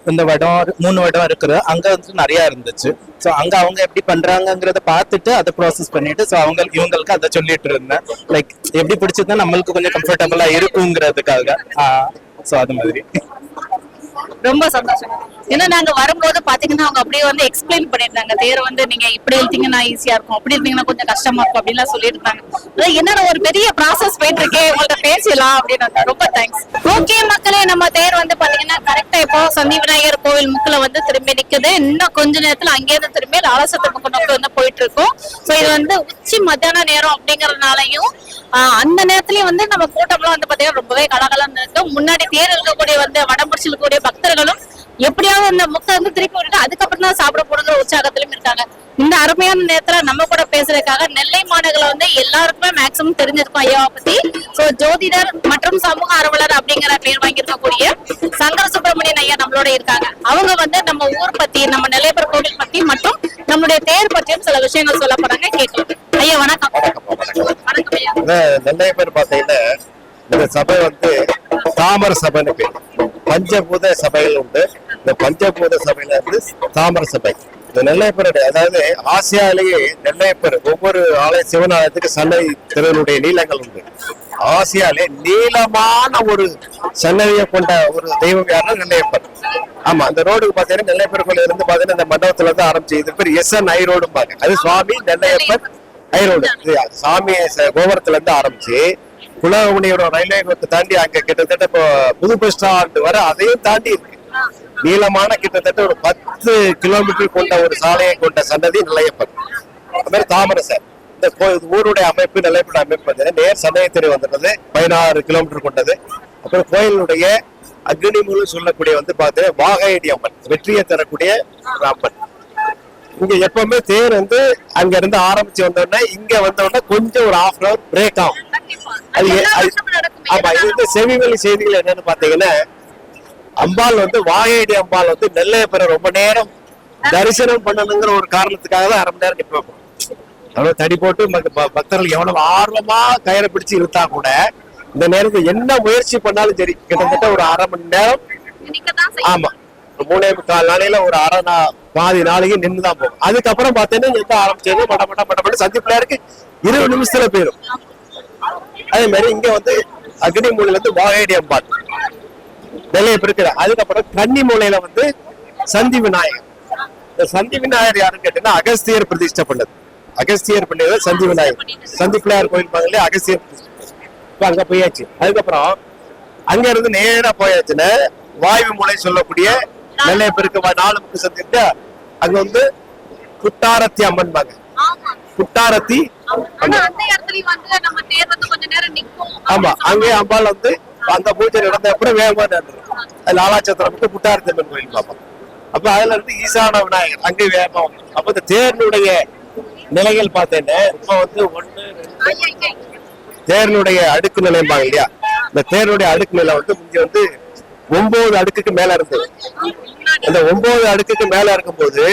E: இந்த வடம் 3 வடம் இருக்குது அங்க வந்து நிறைய இருந்துச்சு. ஸோ அங்க அவங்க எப்படி பண்றாங்கங்கிறத பார்த்துட்டு அதை ப்ராசஸ் பண்ணிட்டு ஸோ இவங்களுக்கு அதை சொல்லிட்டு இருந்தேன். லைக் எப்படி பிடிச்சதுன்னா நம்மளுக்கு கொஞ்சம் கம்ஃபர்டபுளா இருக்குங்கிறதுக்காக. ஸோ அது மாதிரி
A: ரொம்ப சந்தோஷம். ஏன்னா நாங்க வரும்போது பாத்தீங்கன்னா அவங்க அப்படியே வந்து எக்ஸ்பிளைன் பண்ணிருந்தாங்க, தேர் வந்து நீங்க இப்படி எழுத்தீங்கன்னா ஈஸியா இருக்கும், அப்படி இருந்தீங்கன்னா கொஞ்சம் கஷ்டமா இருக்கும் அப்படின்லாம் சொல்லிட்டு இருந்தாங்க. அதான் என்னென்ன ஒரு பெரிய ப்ராசஸ் போயிட்டு இருக்கே, உங்கள்ட்ட பேசலாம் அப்படின்னு. ரொம்ப தேங்க்ஸ். ஓகே மக்களே, நம்ம தேர் வந்து பாத்தீங்கன்னா கரெக்டா இப்போ சந்தி விநாயகர் கோவில் முக்குல வந்து திரும்பி நிக்குது. இன்னும் கொஞ்ச நேரத்துல அங்கேயிருந்து திரும்பி லாலசத்திரமுக்கு நோக்கி வந்து போயிட்டு இருக்கோம். சோ இது வந்து உச்சி மத்தியான நேரம் அப்படிங்கறதுனாலையும் அந்த நேரத்துலயும் வந்து நம்ம கூட்டம்லாம் வந்து பாத்தீங்கன்னா ரொம்பவே கலகலன்னு இருக்கு. முன்னாடி தேர் இருக்கக்கூடிய வந்து வடம் பிடிச்சு இருக்கக்கூடிய பக்தர்களும் எப்படியாவது அந்த முக்கை வந்து திருப்பி விட்டுட்டு அதுக்கப்புறம் தான் சாப்பிட போடுங்கிற உற்சாகத்திலும் இருக்காங்க. இந்த அருமையான நேரத்துல நம்ம கூட பேசுறதுக்காக நெல்லை மாநகர்ல வந்து எல்லாருக்குமே மேக்சிமம் தெரிஞ்சிருக்கும் ஐயாவை பத்தி. சோ ஜோதிடர் மற்றும் சமூக ஆர்வலர் அப்படிங்கிற பேர் வாங்கியிருக்கக்கூடிய சங்கர சுப்பிரமணியன் ஐயா நம்மளோட இருக்காங்க. அவங்க வந்து நம்ம ஊர் பத்தி, நம்ம நெல்லையப்பர் கோவில் பத்தி மற்றும் நம்மளுடைய தேர் பற்றியும் சில விஷயங்கள் சொல்ல போறாங்க, கேட்கலாம். ஐயா வணக்கம். வணக்கம் ஐயா.
G: நெல்லையப்பர் பாத்தீங்கன்னா இந்த சபை வந்து தாமர சபைன்னு பேர். பஞ்சபூத சபைகள் உண்டு. இந்த பஞ்சபூத சபையில இருந்து தாமர சபை. இந்த நெல்லையப்பர், அதாவது ஆசியாலேயே நெல்லையப்பர் ஒவ்வொரு ஆலய சிவன் ஆலயத்துக்கு சன்னதி திறனுடைய நீளங்கள் உண்டு. ஆசியாலே நீளமான ஒரு சன்னதியை கொண்ட ஒரு தெய்வம் யாருன்னா நெல்லையப்பர். ஆமா, அந்த ரோடுக்கு பாத்தீங்கன்னா நெல்லையப்பர் கோயில் இருந்து பாத்தீங்கன்னா இந்த மண்டபத்துல இருந்து ஆரம்பிச்சு இது பேர் SN ஐ ரோடும்பாங்க. அது சுவாமி நெல்லையப்பர் ஐ ரோடு. சாமி கோபுரத்துல இருந்து ஆரம்பிச்சு குலமுனியோட ரயில்வே கோட்டை தாண்டி அங்க கிட்டத்தட்ட இப்போ புது பஸ் ஸ்டாண்ட் வர அதையும் தாண்டி இருக்கு. நீளமான கிட்டத்தட்ட ஒரு 10 கிலோமீட்டர் கொண்ட ஒரு சாலையை கொண்ட சன்னதி நெல்லையப்பர். அது மாதிரி தாமரசை. இந்த ஊருடைய அமைப்பு நெல்லையப்பட அமைப்பு வந்து நேர் சன்னதி தெரு வந்துடுறது 16 கிலோமீட்டர் கொண்டது. அப்புறம் கோயிலுடைய அக்னிமூலு சொல்லக்கூடிய வந்து பார்த்தீங்கன்னா வாகையடி அம்மன், வெற்றியை தரக்கூடிய ஒரு அம்மன். இங்க எப்பவுமே தேர் வந்து அங்க இருந்து ஆரம்பிச்சு வந்தோடனே இங்க வந்தோடனே கொஞ்சம் ஒரு ½ hour பிரேக் ஆகும். ஆமா, இது வந்து செவிவெளி செய்திகள் என்னன்னு பாத்தீங்கன்னா, அம்பாள் வந்து வாகையடி அம்பாள் வந்து நெல்லையப்பரை ரொம்ப நேரம் தரிசனம் பண்ணணுங்கிற ஒரு காரணத்துக்காக தான் 1/2 மணி நேரம் நிற்க வைப்போம். அவ்வளவு தடி போட்டு பக்தர்கள் எவ்வளவு ஆர்வமா கயிறை பிடிச்சு இழுத்தா கூட இந்த நேரத்துல என்ன முயற்சி பண்ணாலும் சரி கிட்டத்தட்ட ஒரு 1/2 மணி நேரம். ஆமா, 3.25 நாளையில ஒரு பாதி நாளைக்கு நின்றுதான் போகும். அதுக்கப்புறம் பாத்தீங்கன்னா எந்த ஆரம்பிச்சது மட்ட சந்திப்புல இருக்கு 20 நிமிஷத்துல போயிடும். அதே மாதிரி இங்க வந்து அக்னிமூலையில இருந்து வாகையடி அம்பாள் நெல்லையப்பர் இருக்கிற. அதுக்கப்புறம் கன்னிமூலையில வந்து சந்தி விநாயகர். இந்த சந்தி விநாயகர் யாருன்னு கேட்டீங்கன்னா அகஸ்தியர் பிரதிஷ்டை பண்ணது. அகஸ்தியர் பண்ணது சந்தி விநாயகர். சந்தி பிள்ளையார் கோயில் பாங்களே அகஸ்தியர் இப்ப அங்க போயாச்சு. அதுக்கப்புறம் அங்க இருந்து நேரா போயாச்சுன்னா வாயு மூலை சொல்லக்கூடிய நெல்லையப்பருக்கு 4 முக்கு சந்தி இருக்கு. அங்க வந்து குட்டாரத்தி அம்மன் பாங்க. குட்டாரத்தி ஆமா, அங்கே அம்பாள் வந்து அந்த பூஜை நடந்த அப்புறம் வேகமா நடந்துரும். அது லாலாச்சத்திரமுக்கு குட்டாரத்தி அம்மன் கோயில் பார்ப்போம். அப்ப அதுல இருந்து ஈசான விநாயகர் அங்கே வேகமா வந்து அப்ப இந்த தேர்னுடைய நிலைகள் பார்த்தேன்னா இப்ப வந்து 1 2 தேர்னுடைய அடுக்கு நிலைப்பாங்க இல்லையா, இந்த தேர்னுடைய அடுக்கு நிலை வந்து இங்க வந்து 9 அடுக்குக்கு மேல இருந்தது. அந்த 9 அடுக்குக்கு மேல இருக்கும்போது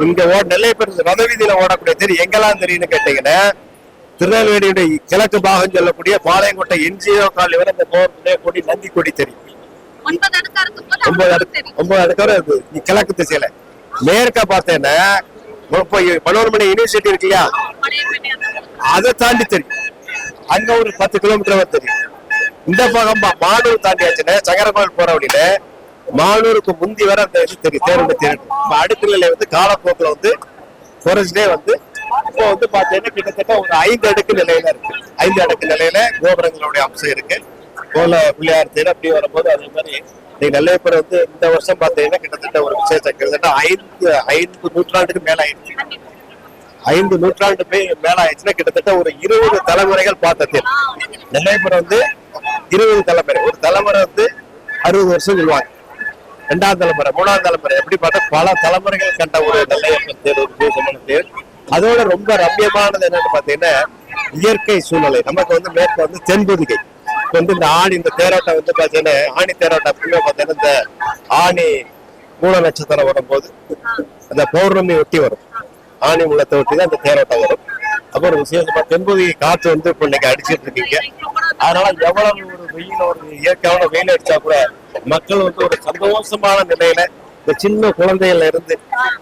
G: இங்க நெல்லையப்பர் ரத வீதியில ஓடக்கூடிய தேர் எங்கெல்லாம் தெரியும்னு கேட்டீங்கன்னா, திருநெல்வேலியுடைய கிழக்கு பாகம் சொல்லக்கூடிய பாளையங்கோட்டை NGO காலனி வரை இந்த கொடி நந்தி கொடி தெரியும். 9 அடுக்கு கிழக்கு திசையில. மேற்க பார்த்தேன்னா மனோன்மணி யூனிவர்சிட்டி இருக்கு இல்லையா, அதை தாண்டி தெரியும். அங்க ஒரு 10 கிலோமீட்டர் தெரியும். இந்த பக்கம் மானூர் தாண்டியாச்சுன்னா சங்கரகோவில் போற அப்படின்னா மானூருக்கு முந்தி வர அந்த இது தெரியும் தேர்வுடைய தேர். அடுக்கு நிலை வந்து காலப்போக்கில் வந்து குறைஞ்சே வந்து இப்போ வந்து பாத்தீங்கன்னா கிட்டத்தட்ட ஒரு 5 அடுக்கு நிலையில இருக்கு. 5 அடுக்கு நிலையில கோபுரங்களுடைய அம்சம் இருக்கு. கோல பிள்ளையார் தேர் அப்படி வரும்போது அதே மாதிரி நெல்லையப்பர் வந்து இந்த வருஷம் பாத்தீங்கன்னா கிட்டத்தட்ட ஒரு விசேஷம் கிட்டத்தட்ட 5 நூற்றாண்டுக்கு மேல ஆயிடுச்சு. 5 நூற்றாண்டு மேல ஆயிடுச்சுன்னா கிட்டத்தட்ட ஒரு 20 தலைமுறைகள் பார்த்த தேர். நெல்லையப்பர் வந்து 20 தலைமுறை. ஒரு தலைமுறை வந்து 60 வருஷம் சொல்லுவாங்க. 2ஆம் தலைமுறை 3ஆம் தலைமுறை எப்படி பார்த்தா பல தலைமுறைகள் கண்ட ஒரு நெல்லையப்பர் தேர், ஒரு பூசமான தேர். அதோட ரொம்ப ரம்யமானது என்னன்னு பாத்தீங்கன்னா இயற்கை சூழ்நிலை. நமக்கு வந்து மேற்கு வந்து தென்பொதிகை வந்து இந்த ஆணி இந்த தேரோட்டம் வந்து பாத்தீங்கன்னா ஆணி தேரோட்டம் அப்படின்னா பாத்தீங்கன்னா இந்த ஆணி மூல நட்சத்திரம் வரும்போது அந்த பௌர்ணமி ஒட்டி வரும். ஆணி மூலத்தை ஒட்டி தான் அந்த தேரோட்டம் வரும். அப்புறம் விசேஷமா தென்பொதிகை காற்று வந்து இப்ப இன்னைக்கு அடிச்சிட்டு இருக்கீங்க. அதனால எவ்வளவு ஒரு வெயில் ஒரு இயற்கையான வெயில் அடிச்சா கூட மக்கள் வந்து ஒரு சந்தோஷமான நிலையில இந்த சின்ன குழந்தையில இருந்து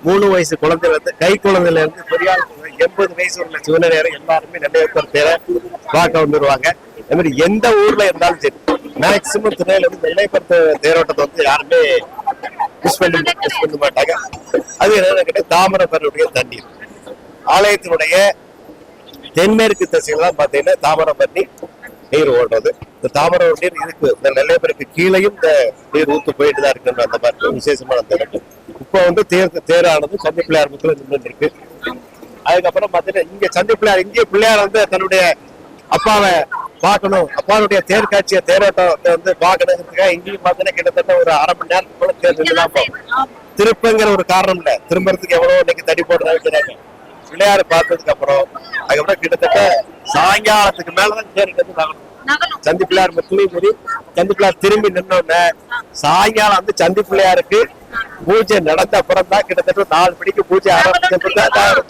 G: 3 வயசு குழந்தையில இருந்து கை குழந்தையில இருந்து பெரிய 80 வயசு உள்ள சிவனடியார் எல்லாருமே நெல்லையப்பர் தேரை பார்க்க வந்துருவாங்க. அதே மாதிரி எந்த ஊர்ல இருந்தாலும் சரி மேக்சிமம் திருநெல்வேலியில இருந்து நெல்லையப்பர் தேரோட்டத்தை வந்து யாருமே மிஸ் பண்ண மாட்டாங்க. அது என்னன்னு கேட்டா தாமிரபரணியுடைய தண்ணீர் ஆலயத்தினுடைய தென்மேற்கு திசையில தான் பாத்தீங்கன்னா தாமிரபரணி நீர் ஓடுறது. இந்த தாமிரபரணி நீர் இருக்கு இந்த நெல்லையப்பருக்கு கீழையும் இந்த நீர் ஊத்து போயிட்டு தான் இருக்குன்ற அந்த மாதிரி விசேஷமான திரட்டு. இப்போ வந்து தேரானது சந்தி பிள்ளையார் முத்துல நின்று இருக்கு. அதுக்கப்புறம் பாத்தீங்கன்னா இங்க சந்தி பிள்ளையார் இங்கே பிள்ளையார் வந்து தன்னுடைய அப்பாவை பார்க்கணும், அப்பாவுடைய தேர் காட்சியை தேரோட்டத்தை வந்து பார்க்கணுங்கிறதுக்காக இங்கேயும் பாத்தீங்கன்னா கிட்டத்தட்ட ஒரு 1/2 மணி நேரத்துக்கு போல தேர் நின்றுதான் திருப்பங்கிற ஒரு காரணம் இல்ல, திரும்புறதுக்கு எவ்வளவு இன்னைக்கு தடி போடுறாங்க. பிள்ளையார பார்த்ததுக்கு அப்புறம் அதுக்கப்புறம் கிட்டத்தட்ட சாயங்காலத்துக்கு மேலதான் தேர் நகரும். சந்தி பிள்ளையார் முத்துலையும் சரி சந்தி பிள்ளையார் திரும்பி நின்னோடனே சாயங்காலம் வந்து சந்தி பிள்ளையாருக்கு பூஜை நடந்த அப்புறம் தான் கிட்டத்தட்ட 4 மணிக்கு பூஜை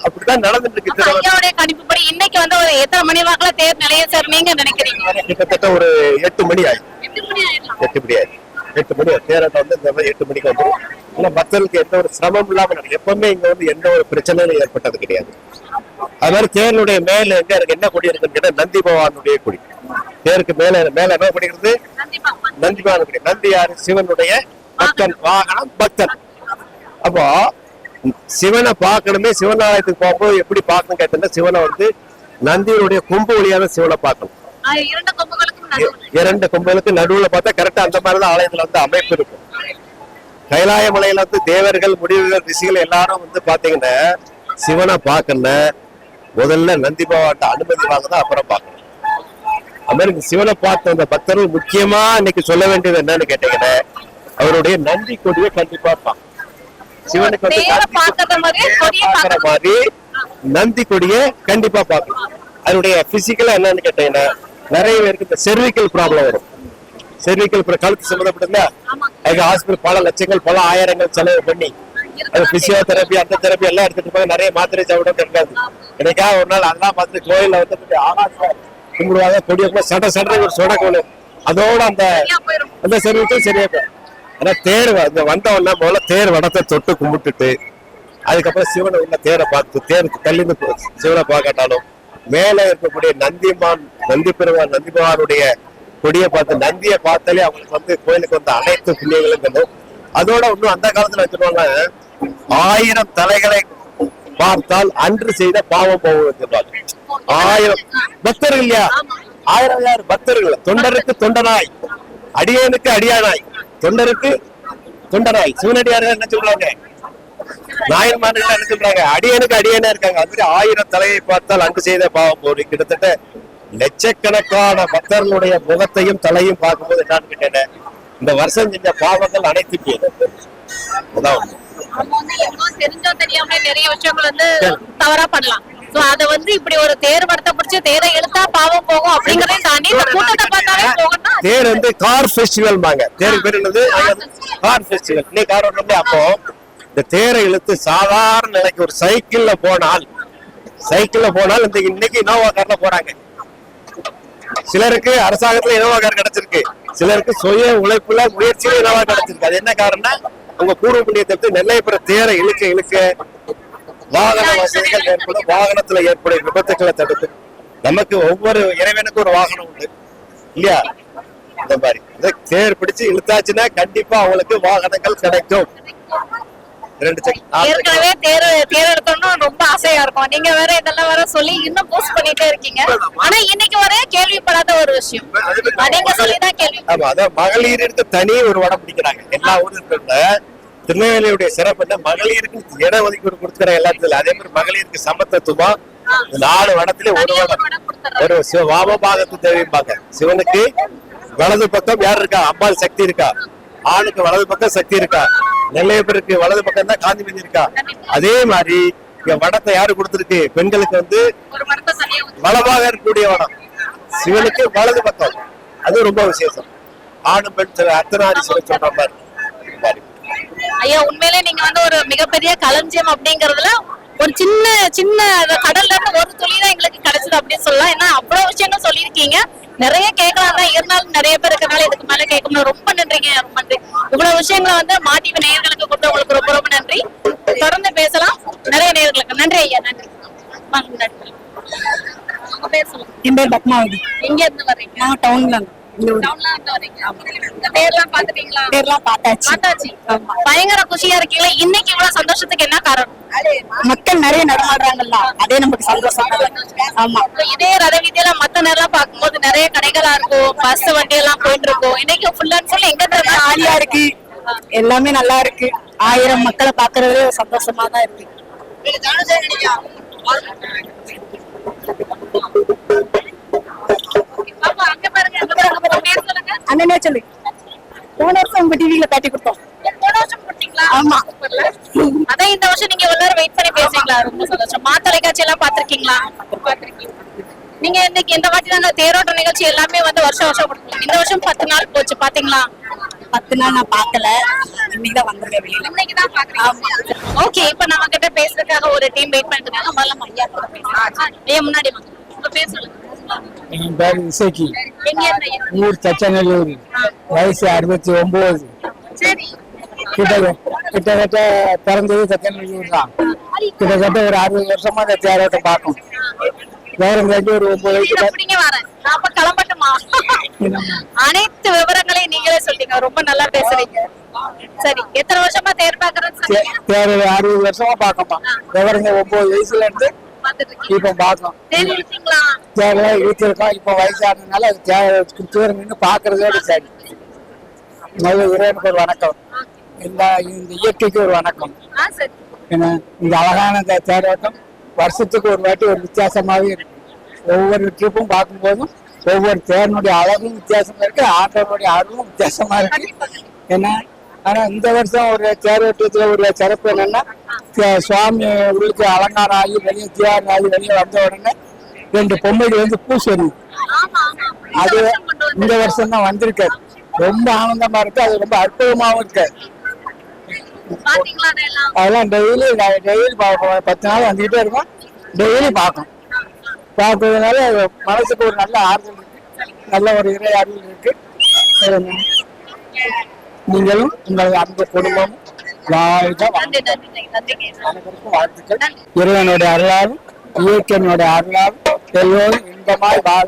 G: அப்படிதான் நடந்துட்டு இருக்கு.
A: ஐயாவுடைய கணிப்புப்படி இன்னைக்கு வந்து ஒரு எத்தனை மணி வாக்குல தேர் நிலையம் சார் நீங்க நினைக்கிறீங்க?
G: கிட்டத்தட்ட ஒரு 8 மணி ஆயிடும். 8 மணி ஆயிடும். 8 மணி தேரோட்டம் வந்து இந்த மாதிரி 8 மணிக்கு வந்துடும். ஆனா பக்தர்களுக்கு எந்த ஒரு சிரமம் இல்லாம நடக்கும். எப்பவுமே இங்க வந்து எந்த ஒரு பிரச்சனையும் ஏற்பட்டது கிடையாது. அது மாதிரி தேருடைய மேல எங்க எனக்கு என்ன கொடி இருக்குன்னு கேட்டா நந்தி பகவானுடைய கொடி. தேருக்கு மேல என்ன கொடி இருக்குது? நந்தி பகவான் கொடி. நந்தி யாரு? சிவனுடைய பக்தன், வாகனம் பக்தன். அப்போ சிவனை பார்க்கணுமே, சிவன் ஆலயத்துக்கு போகும்போது எப்படி பார்க்கணும் கேட்டா சிவனை வந்து நந்தியினுடைய கொம்பு வழியாக சிவனை பார்க்கணும். 2 கொம்புகளுக்கு நடுவுல பார்த்தா கரெக்டா அந்த மாதிரிதான் ஆலயத்துல வந்து அமைப்பு இருக்கும். கைலாய மலையில வந்து தேவர்கள் முடிவுகள் ரிஷிகள் எல்லாரும் வந்து பாத்தீங்கன்னா சிவனை பார்க்கணும் முதல்ல நந்தி பகவான்கிட்ட அனுமதி வாங்கதான் அப்புறம் பார்க்கணும். அது மாதிரி சிவனை பார்த்த அந்த பக்தர்கள் முக்கியமா இன்னைக்கு சொல்ல வேண்டியது என்னன்னு கேட்டீங்கன்னா அவருடைய நந்தி கொடியை கண்டிப்பா பார்க்கணும். சிவனுக்கு வந்து பாக்குற மாதிரி நந்தி கொடியை கண்டிப்பா பார்க்கணும். அதனுடைய பிசிக்கலா என்னன்னு கேட்டீங்கன்னா நிறைய பேருக்கு இந்த செர்விக்கல் ப்ராப்ளம் வரும். செர்விக்கல் கழுத்து சம்பந்தப்பட்டதுல அதுக்கு ஹாஸ்பிட்டல் பல லட்சங்கள் பல ஆயிரங்கள் செலவு பண்ணி அது பிசியோதெரப்பி அந்த தெரப்பி எல்லாம் எடுத்துட்டு போய் நிறைய மாத்திரை சாப்பிட இருக்காது. எனக்காக ஒரு நாள் அதெல்லாம் பார்த்துட்டு கோயில்ல வந்து கும்பிடுவாங்க. கொடிய சட ஒரு சொடக்கோடு அதோட அந்த செர்விக்கல் சரியா போய் ஆனா தேர் வந்தவொன்னா முதல்ல தேர் வடத்தை தொட்டு கும்பிட்டுட்டு அதுக்கப்புறம் சிவனை உள்ள தேரை பார்த்து தேருக்கு தள்ளிந்து சிவனை பார்க்கட்டாலும் மேல இருக்கக்கூடிய நந்தி பெருமான் நந்தி பகவானுடைய கொடியை பார்த்து நந்தியை பார்த்தாலே அவங்களுக்கு வந்து கோயிலுக்கு வந்து அனைத்து புண்ணியங்களும். அதோட இன்னும் அந்த காலத்துல வச்சிருவாங்க 1000 தலைகளை பார்த்தால் அன்று செய்த பாவம் போகும் வச்சிருப்பாங்க. 1000 பக்தர்கள் இல்லையா? 1000 பக்தர்கள். தொண்டருக்கு தொண்டனாய், அடியனுக்கு அடியானாய், தொண்டருக்கு தொண்டனாய். சிவனடியார்கள் என்ன சொல்றாங்க? நாயன்மார்கள் என்ன சொல்றாங்க? அடியனுக்கு அடியனா இருக்காங்க. அது மாதிரி 1000 தலையை பார்த்தால் அங்கு செய்த பாவம் போது கிட்டத்தட்ட லட்சக்கணக்கான பக்தர்களுடைய முகத்தையும் தலையும் பார்க்கும்போது என்னன்னு கேட்டேன் இந்த வருஷம் செஞ்ச பாவங்கள் அனைத்துமே
A: தெரிஞ்சோ தெரியாம நிறைய விஷயங்கள் வந்து தவறா பண்ணலாம். சோ அத வந்து இப்படி ஒரு தேர் வடத்தை பிடிச்சி தேரை இழுத்தா பாவம் போகும் அப்படிங்கறதையும் தாண்டி இந்த கூட்டத்தை பார்த்தாலே போகணும்.
G: தேர் வந்து கார் ஃபெஸ்டிவல் பாங்க. தேருக்கு பேர் என்னது? Car festival. இன்னைக்கு கார் ஒண்ணு. அப்போ இந்த தேரை இழுத்து சாதாரண நிலைக்கு ஒரு சைக்கிள்ல போனால் இந்த இன்னைக்கு இனோவா கார்ல போறாங்க. சிலருக்கு அரசாங்கத்துல இனோவா கார் கிடைச்சிருக்கு, சிலருக்கு சுய உழைப்புல முயற்சியில இனோவா கிடைச்சிருக்கு. அது என்ன காரணம்னா உங்க பூர்வ புண்ணியத்தை நெல்லையப்புற தேரை இழுக்க வாகன வசதிகள் ஏற்படும். வாகனத்துல ஏற்படும் விபத்துக்களை தடுத்து நமக்கு ஒவ்வொரு இறைவனுக்கு ஒரு வாகனம் உண்டு இல்லையா? இந்த மாதிரி தேர் பிடிச்சு இழுத்தாச்சுன்னா கண்டிப்பா அவங்களுக்கு வாகனங்கள் கிடைக்கும்.
A: ஏற்கனவே தேர் எடுத்தோம்னா ரொம்ப ஆசையா இருக்கும். நீங்க வேற இதெல்லாம் வேற சொல்லி இன்னும் போஸ்ட் பண்ணிட்டே இருக்கீங்க. ஆனா இன்னைக்கு வர கேள்விப்படாத ஒரு விஷயம் நீங்க சொல்லிதான் கேள்வி.
G: ஆமா, அதான் மகளிருக்கு தனி ஒரு வடம் பிடிக்கிறாங்க எல்லா ஊருக்குள்ள. திருநெல்வேலியுடைய சிறப்பு என்ன? மகளிருக்கு இட ஒதுக்கீடு கொடுத்துக்கிறாங்க எல்லாத்துல. அதே மாதிரி மகளிருக்கு சமத்துவமா 4 வடத்திலே ஒரு வடம் ஒரு வாமபாகத்து தேவைப்பாங்க. சிவனுக்கு வலது பக்கம் யார் இருக்கா? அம்பாள் சக்தி இருக்கா. ஆணுக்கு வலது பக்கம் சக்தி இருக்கா. நெல்லையப்பருக்கு வலது பக்கம் தான் காந்திமதி இருக்கா. அதே மாதிரி இங்க வடத்தை யாரு கொடுத்திருக்கு? பெண்களுக்கு வந்து வலமாக இருக்கக்கூடிய வடம், சிவனுக்கு வலது பக்கம். அது ரொம்ப விசேஷம். ஆணு பெண் அர்த்தநாரி சொல்ற மாதிரி.
A: ஐயா உண்மையிலே நீங்க வந்து ஒரு மிகப்பெரிய களஞ்சியம் அப்படிங்கறதுல ஒரு சின்ன கடல்ல இருந்து ஒரு துளி தான் எங்களுக்கு கிடைச்சது அப்படின்னு சொல்லலாம். ஏன்னா அவ்வளவு விஷயங்கள் சொல்லியிருக்கீங்க. நிறைய கேட்கலாம் தான், இருந்தாலும் நிறைய பேர் இருக்கனால இதுக்கு மேல கேட்கணும். ரொம்ப நன்றிங்க, ரொம்ப நன்றி. இவ்வளவு விஷயங்களை வந்து மாட்டிவ நேயர்களுக்கு கொடுத்தவங்களுக்கு ரொம்ப ரொம்ப நன்றி. தொடர்ந்து பேசலாம் நிறைய நேயர்களுக்கு. நன்றி ஐயா, நன்றி. வாங்க, நன்றி. உங்க பேர் சொல்லுங்க.
B: என் பேர் பத்மாவதி.
A: எங்க இருந்து வர்றீங்க?
B: நான் டவுன்ல
A: டவுன்ல இருந்து வர்றீங்க. இந்த பேர்லாம் பாத்துட்டீங்களா?
B: பேர்லாம் பார்த்தாச்சு.
A: பார்த்தாச்சு. பயங்கர குஷியா இருக்கீங்களா? இன்னைக்கு இவ்வளவு சந்தோஷத்துக்கு என்ன காரணம்?
B: மக்கள் நிறைய நடமாடுறாங்கல்ல, அதே நமக்கு சந்தோஷம். ஆமா,
A: இதே ரத வீதியில மத்த நேரம் பார்க்கும்போது நிறைய கடைகளா இருக்கும், பஸ் வண்டி எல்லாம் போயிட்டு இருக்கும். இன்னைக்கு ஃபுல் அண்ட் ஃபுல் எங்க இருந்தா
B: ஜாலியா இருக்கு, எல்லாமே நல்லா இருக்கு. 1000 மக்களை பாக்குறது சந்தோஷமா தான் இருக்கு.
A: பாப்பா, அங்க பாருங்க, அங்க பாருங்க. உங்க பேர் சொல்லுங்க.
B: அண்ணனே சொல்லு. போன வருஷம் உங்க டிவில பேட்டி கொடுத்தோம்.
A: போன வருஷம் போட்டீங்களா?
B: ஆமா.
A: அதான் இந்த வருஷம் நீங்க எல்லாரும் வெயிட் பண்ணி பேசுறீங்களா? ரொம்ப சந்தோஷம். தொலைக்காட்சி எல்லாம் பாத்திருக்கீங்களா? பாத்திருக்கீங்க. நீங்க இன்னைக்கு இந்த வாட்டி நாங்க தேரோட்ட நிகழ்ச்சி எல்லாமே வந்து வருஷம் வருஷம் கொடுப்போம். இந்த வருஷம் 10 நாள் போச்சு, பாத்தீங்களா?
B: 10 நாள் நான் பார்க்கல, இன்னைக்கு தான் வந்திருக்கேன் வெளியில.
A: இன்னைக்கு தான் பாக்குறீங்க. ஓகே, இப்போ நம்ம கிட்ட பேசுறதுக்காக ஒரு டீம் வெயிட் பண்ணிட்டு இருக்காங்க. முதல்ல ஐயா கூட பேசலாம். ஐயா முன்னாடி வாங்க. உங்க பேர் சொல்லுங்க.
B: என் பேர் இசைக்கு.
A: எங்க இருந்து ஐயா?
B: ஊர் தச்சநல்லூர். வயசு 69.
A: சரி.
B: கிட்டத்தட்ட பிறந்தது தச்சநல்லூர் தான். கிட்டத்தட்ட ஒரு 60 வருஷமா அந்த தேரோட்டை பார்க்கும். வேற ஒரு 9 வயசு.
A: எப்படிங்க வரேன்? நான் அப்ப கிளம்பட்டுமா? அனைத்து விவரங்களையும் நீங்களே சொல்லிட்டீங்க. ரொம்ப நல்லா பேசுறீங்க. சரி, எத்தனை வருஷமா தேர் பாக்குறேன்னு சொன்னீங்க?
B: தேர் 60 வருஷமா பார்க்கமா. விவரங்க 9 வயசுல இருந்து இப்ப பாக்கோம்.
A: தேர் இழுத்தீங்களா?
B: தேர்லாம் இழுத்திருக்கோம். இப்ப வயசானதுனால அது தேர் நின்று பாக்குறதோட சரி. முதல்ல இறைவனுக்கு ஒரு வணக்கம், இந்த இயற்கைக்கு ஒரு வணக்கம்.
A: சரி.
B: ஏன்னா இந்த அழகான தேரோட்டம் வருஷத்துக்கு ஒரு வாட்டி ஒரு வித்தியாசமாவே இருக்கு. ஒவ்வொரு ட்ரிப்பும் பார்க்கும்போதும் ஒவ்வொரு தேர்னுடைய அழகும் வித்தியாசமா இருக்கு, ஆட்டோனுடைய அழகும் வித்தியாசமா இருக்கு. ஏன்னா ஆனா இந்த வருஷம் ஒரு தேரோட்டத்துல ஒரு சிறப்பு என்னன்னா, சுவாமி உள்ளுக்கு அலங்காரம் ஆகி வெளியே தியானம் ஆகி வெளியே வந்த உடனே 2 பொம்மைகள் வந்து பூ சொருது. அது இந்த வருஷம் தான் வந்திருக்காரு. ரொம்ப ஆனந்தமா இருக்கு, அது ரொம்ப அற்புதமாவும் இருக்கு. அதெல்லாம் டெய்லி 10 நாள் வந்துகிட்டே இருக்கும். டெய்லி பார்க்கும். பார்க்கறதுனால மனசுக்கு ஒரு நல்ல ஆறுதல் இருக்கு, நல்ல ஒரு இறை ஆறுதல் இருக்கு. நீங்களும் உங்கள் அந்த குடும்பமும் வாழ்த்துக்கள். இறைவனுடைய அருளாலும் இயற்கையினுடைய அருளாலும் எல்லோரும் இன்பமாய் வாழ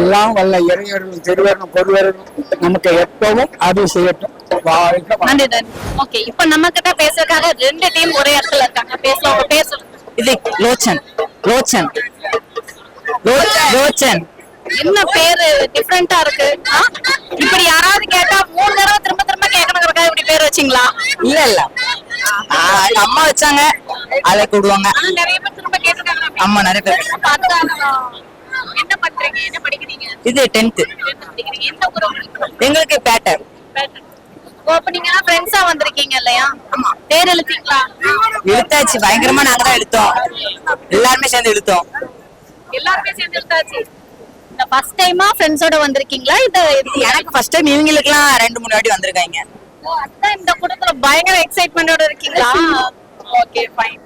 B: எல்லாம் வல்ல இறைவர்களும் திருவர்களும் பொருவர்களும் நமக்கு எப்பவும் அருள் செய்யட்டும். வாழ்க.
A: நன்றி, நன்றி. ஓகே, இப்போ நம்ம கிட்ட பேசுறதுக்காக 2 டீம் ஒரே இடத்துல இருக்காங்க. பேசலாம். உங்க பேர் சொல்லுங்க.
B: இது லோச்சன். லோச்சன். லோச்சன்.
A: என்ன பேரு டிஃபரெண்டா இருக்கு? இப்படி யாராவது கேட்டா 3 தடவை திரும்ப திரும்ப கேட்கணுங்கிறதுக்காக இப்படி பேர் வச்சீங்களா?
B: இல்ல இல்ல, அம்மா வச்சாங்க, அதை கூடுவாங்க.
A: ஆனா நிறைய பேர் திரும்ப கேட்டிருக்காங்க.
B: அம்மா நிறைய பேர்.
A: என்ன பண்றீங்க? என்ன படிக்கிறீங்க?
B: இது 10th.
A: படிக்கிறீங்க. எந்த ஊரு உங்களுக்கு?
B: எங்களுக்கு பேட்டர்.
A: அப்ப நீங்க எல்லாம் ஃப்ரெண்ட்ஸா வந்திருக்கீங்க இல்லையா? தேர் இழுத்தீங்களா?
B: இழுத்தாச்சு, பயங்கரமா நாங்க தான் இழுத்தோம். எல்லாருமே சேர்ந்து இழுத்தோம்.
A: எல்லாருமே சேர்ந்து இழுத்தாச்சு. இந்த ஃபர்ஸ்ட் டைமா ஃப்ரெண்ட்ஸோட வந்திருக்கீங்களா? இது
B: எனக்கு ஃபர்ஸ்ட் டைம், இவங்களுக்குலாம் 2-3 வாட்டி வந்திருக்காங்க.
A: அதான் இந்த கூட்டத்துல பயங்கர எக்ஸைட்மெண்டோட இருக்கீங்களா? Okay, fine.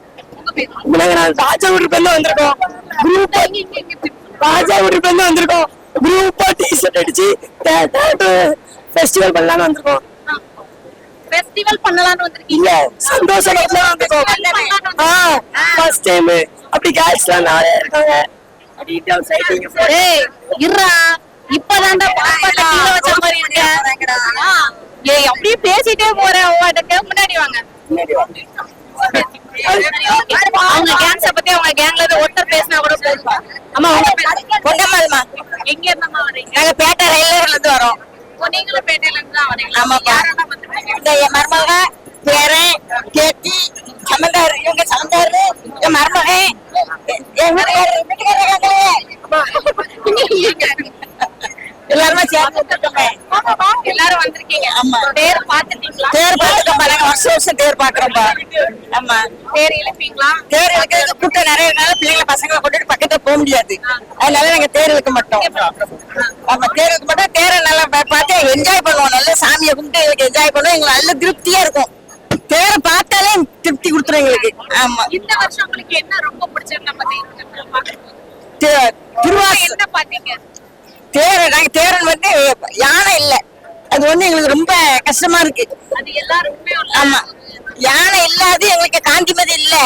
B: ராஜாவூர் பேர்ல வந்திருக்கோம். ராஜாவூர் பேர்ல வந்திருக்கோம். குரூப்பா டி-ஷர்ட் அடிச்சு ஃபெஸ்டிவல் பண்ணலாம்னு வந்திருக்கோம்.
A: ஃபெஸ்டிவல் பண்ணலாம்னு வந்திருக்கீங்க?
B: சந்தோஷமா வந்திருக்கோம். First time. அப்படி கேர்ள்ஸ்லாம் நிறைய இருக்காங்க.
A: ஏய் இருடா, இப்பதான்டா பாப்பாட்ட கீழ வச்ச மாதிரி இருக்க. ஏய் அப்படியே பேசிட்டே போறேன். முன்னாடி வாங்க. அவங்க கேங்ஸ பத்தி அவங்க கேங்ல இருந்து ஒருத்தர் பேசினா கூட போதும். அம்மா உங்க கொண்டமால்மா எங்க இருந்தம்மா வரீங்க?
B: நாங்க பேட்டை ரயில்வேல இருந்து வரோம்.
A: நீங்களும் பேட்டையில இருந்து தான் வரீங்களா?
B: ஆமாப்பா. இந்த என் மருமக பேரன் கேட்டி சமந்தாரு, இவங்க சமந்தாரு, என் மருமக எங்க எல்லாருமே சேர்ந்து வந்திருக்கோமே.
A: எல்லாரும் வந்திருக்கீங்க.
B: ஆமா.
A: தேர் பாத்துட்டீங்களா?
B: தேர் பார்த்துக்கோப்பா, நாங்க வருஷம் தேர் பாக்குறோம்ப்பா. ஆமா.
A: தேர் இழுப்பீங்களா?
B: தேர் இழுக்கிறது கூட்டம் நிறைய இருந்தாலும் பிள்ளைங்களை பசங்களை கொண்டுட்டு பக்கத்துல போக முடியாது. அதனால நாங்க தேர் இழுக்க மாட்டோம். ஆமா, தேர் இழுக்க மாட்டோம். தேரை நல்லா பார்த்து என்ஜாய் பண்ணுவோம். நல்ல சாமியை கும்பிட்டு என்ஜாய் பண்ணுவோம். எங்களுக்கு நல்ல திருப்தியா இருக்கும். தேரை பார்த்தாலே திருப்தி கொடுத்துரும் எங்களுக்கு. ஆமா.
A: இந்த வருஷம் உங்களுக்கு என்ன ரொம்ப பிடிச்சது? நம்ம திருவாசகம்
B: திருவாசகம்
A: என்ன பாத்தீங்க?
F: தேரன் வந்து யானை இல்ல, அது வந்து எங்களுக்கு ரொம்ப கஷ்டமா இருக்கு.
A: அது எல்லாருக்குமே
F: ஆமா, யானை இல்லாது எங்களுக்கு காந்திமதி இல்ல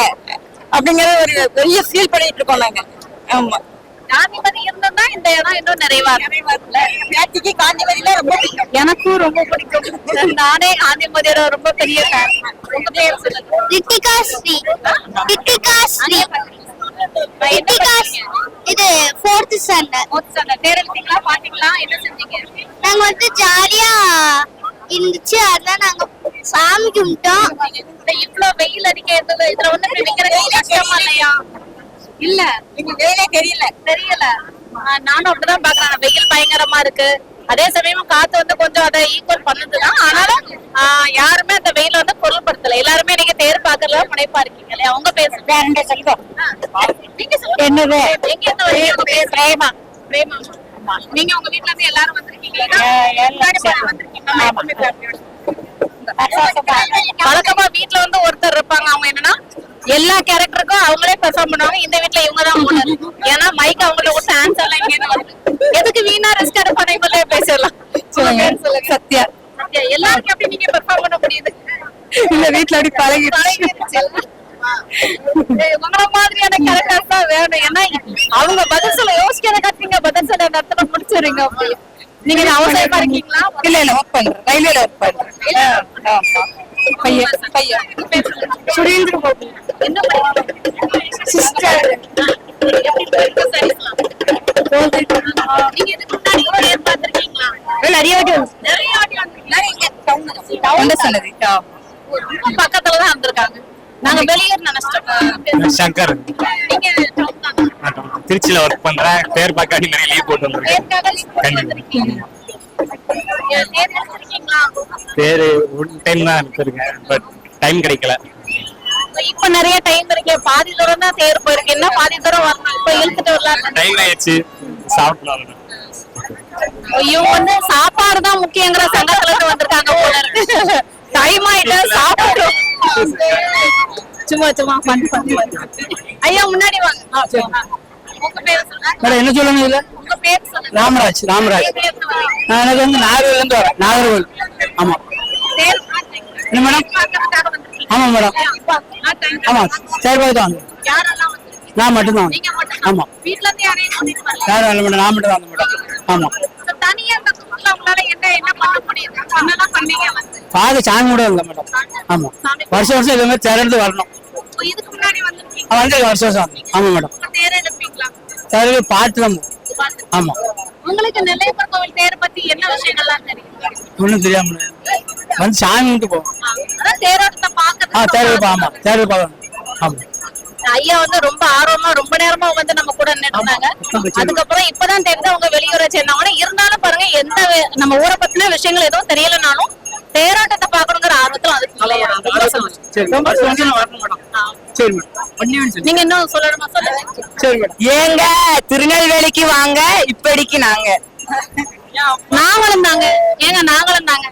F: அப்படிங்கறது ஒரு பெரிய ஃபீல் பண்ணிட்டு இருக்கோம் நாங்க. ஆமா,
A: காந்திமதி இருந்தா இந்த இடம் இன்னும் நிறைவா
F: நேற்றுக்கு காந்திமதியில ரொம்ப பிடிக்கும்.
A: எனக்கும் ரொம்ப பிடிக்கும். நானே காந்திமதியோட ரொம்ப பெரிய fan. உங்க பேர் சொல்லுங்க.
C: ரித்திகா ஸ்ரீ. ரித்திகா ஸ்ரீ. ரித்திகா இது 4th ஸ்டாண்டர்ட்.
A: தேர் எடுத்தீங்களா, பாத்தீங்களா, என்ன செஞ்சீங்க?
C: நாங்க வந்து ஜாலியா இருந்துச்சு, அதான் நாங்க சாமி கும்பிட்டோம்.
A: இவ்வளவு வெயில் அடிக்க இருந்தது, இதுல வந்து நினைக்கிறது கஷ்டமா இல்லையா? இல்ல,
F: எங்களுக்கு வேலையே தெரியல.
A: தெரியல. நானும் அப்படிதான் பாக்குறேன். வெயில் பயங்கரமா இருக்கு, அதே சமயம் காத்து வந்து கொஞ்சம் அதை ஈக்குவல் பண்ணுதுதான். ஆனாலும் யாருமே அந்த வெயில வந்து பொருள்படுத்தல. எல்லாருமே நீங்க தேர் பாக்குறதுல முனைப்பா இருக்கீங்க இல்லையா? உங்க பேர்
F: செல்வம்.
A: நீங்க சொல்லுங்க.
F: என்னது?
A: எங்க இருந்து வரீங்க? உங்க பேர் பிரேமா. பிரேமா. நீங்க உங்க வீட்ல இருந்து எல்லாரும் வந்திருக்கீங்களா? வழக்கமா வீட்ல வந்து ஒருத்தர் இருப்பாங்க, அவங்க என்னன்னா எல்லா கேரக்டருக்கும் அவங்களே பெர்ஃபார்ம் பண்ணுவாங்க. இந்த வீட்ல இவங்க தான் ஓனர். ஏன்னா மைக் அவங்கள விட்டு ஆன்சர் எல்லாம் இங்க வருது. எதுக்கு வீணா ரிஸ்க் எடுப்பானே இவங்களே பேசலாம். சொல்லுங்க.
F: சத்யா.
A: சத்யா, எல்லாருக்கும் எப்படி நீங்க பெர்ஃபார்ம் பண்ண முடியுது?
F: இந்த வீட்ல அப்படி பழகிடுச்சு.
A: உங்கள மாதிரியான கேரக்டர்ஸ் தான் வேணும். ஏன்னா அவங்க பதில் சொல்ல யோசிக்கிற கத்திங்க, பதில் சொல்ல இடத்துல முடிச்சிருங்க. அப்படி நீங்க அவசரமா இருக்கீங்களா?
F: இல்ல ஒர்க் பண்றேன், ரயில்வேல ஒர்க் பண்றேன். பையன் சுரேந்திர பாபு.
A: என்ன படிக்கிறீங்க?
F: சிஸ்டர்.
A: நீங்க இதுக்கு முன்னாடி கூட தேர் பார்த்திருக்கீங்களா?
F: நிறைய வாட்டி
A: நிறைய வாட்டி வந்திருக்கீங்க.
F: வந்து சொன்னது.
A: ரொம்ப பக்கத்துலதான் வந்திருக்காங்க. நாங்க வெளியூர் நினைச்சிட்டோம்.
E: சங்கர்,
A: நீங்க town தானா?
E: திருச்சியில ஒர்க் பண்றேன். பேர் பார்க்காடி நிறைய லீவ் போட்டு வந்திருக்கேன்.
A: தேர்க்காக leave போட்டு வந்திருக்கீங்க. தேர் எடுத்திருக்கீங்களா?
E: பேரு ஒன் டைம் தான் எடுத்திருக்கேன், பட் டைம் கிடைக்கல.
A: இப்ப நிறைய டைம் இருக்கு. பாதி தூரம் தான் தேர் போயிருக்கு. என்ன பாதி தூரம் வரணும். இப்ப இழுத்துட்டு வரலாம்.
E: டைம் ஆயிடுச்சு, சாப்பிடலாம்.
A: இவங்க வந்து சாப்பாடு தான் முக்கியங்கிற சங்கத்துல இருந்து வந்திருக்காங்க போல இருக்கு. டைம் ஆயிட்டு சாப்பிடும். சும்மா சும்மா பண்ணி ஐயா முன்னாடி வாங்க. உங்க பேர் சொல்லுங்க.
B: மேடம் என்ன சொல்லுங்க இதுல?
A: உங்க பேர் சொல்லுங்க.
B: ராமராஜ். ராமராஜ். நான் எனக்கு வந்து நாகர்கோவில்ல இருந்து வரேன். நாகர்கோவில். ஆமா.
A: தேர்
B: என்ன மேடம்?
A: பார்க்கறதுக்காக வந்திருக்கீங்க.
B: ஆமா மேடம். ஆமா, சரி போய் தான் வந்தேன்.
A: யாரெல்லாம் வந்திருக்கீங்க?
B: நான் மட்டும்தான்
A: நீங்க
B: வந்தேன்.
A: மட்டும்
B: ஆமா.
A: வீட்ல இருந்து யாரையும் கூட்டிட்டு வரல?
B: யாரும் இல்லை மேடம், நான் மட்டும் தான் வந்தேன் மேடம். ஆமா.
A: So, தனியா இந்த கும்பல்ல உங்களால என்ன பண்ண முடியுது? என்னெல்லாம் பண்ணீங்க வந்து?
B: பார்க்க சாமி கூட இல்லை மேடம். ஆமா, வருஷம் வருஷம் இது மாதிரி தேர் எடுத்து வரணும்.
A: So, இதுக்கு முன்னாடி வந்திருக்கீங்க.
B: வந்து வருஷம் வருஷம் வரணும். ஆமா மேடம்.
A: உங்க தேர் எடுப்பீங்களா?
B: தேர் பாட்டு தான் போகும். ஆமா.
A: உங்களுக்கு நெல்லையப்பர் கோவில் தேர் பத்தி என்ன விஷயங்கள்லாம் தெரியும்?
B: ஒன்றும் தெரியாம வந்து சாமி கும்பிட்டு போவோம்.
A: அதான் தேரோட்டத்தை
B: தேர் ஆமா,
A: பாக்குறது.
B: தேர் பார்க்கணும். ஆமா.
A: ஐயா வந்து ரொம்ப ஆர்வமா ரொம்ப நேரமா வந்து நம்ம கூட நின்னுட்டாங்க. அதுக்கப்புறம் இப்பதான் தெரிஞ்சு அவங்க வெளியூரை சேர்ந்தாங்க. இருந்தாலும் பாருங்க, எந்த நம்ம ஊரை பத்தின விஷயங்கள் எதுவும் தெரியலனாலும் தேரோட்டத்தை பாக்கணுங்கிற ஆர்வத்துல அதுக்கு இல்லையா?
B: சரி, ரொம்ப கொஞ்சம் வரணும் மேடம். சரி மேடம்.
A: நீங்க இன்னும் சொல்லணுமா? சொல்லுங்க.
B: சரி மேடம்.
F: ஏங்க திருநெல்வேலிக்கு வாங்க, இப்படிக்கு நாங்க
A: நாங்களும் தாங்க. ஏங்க நாங்களும் தாங்க.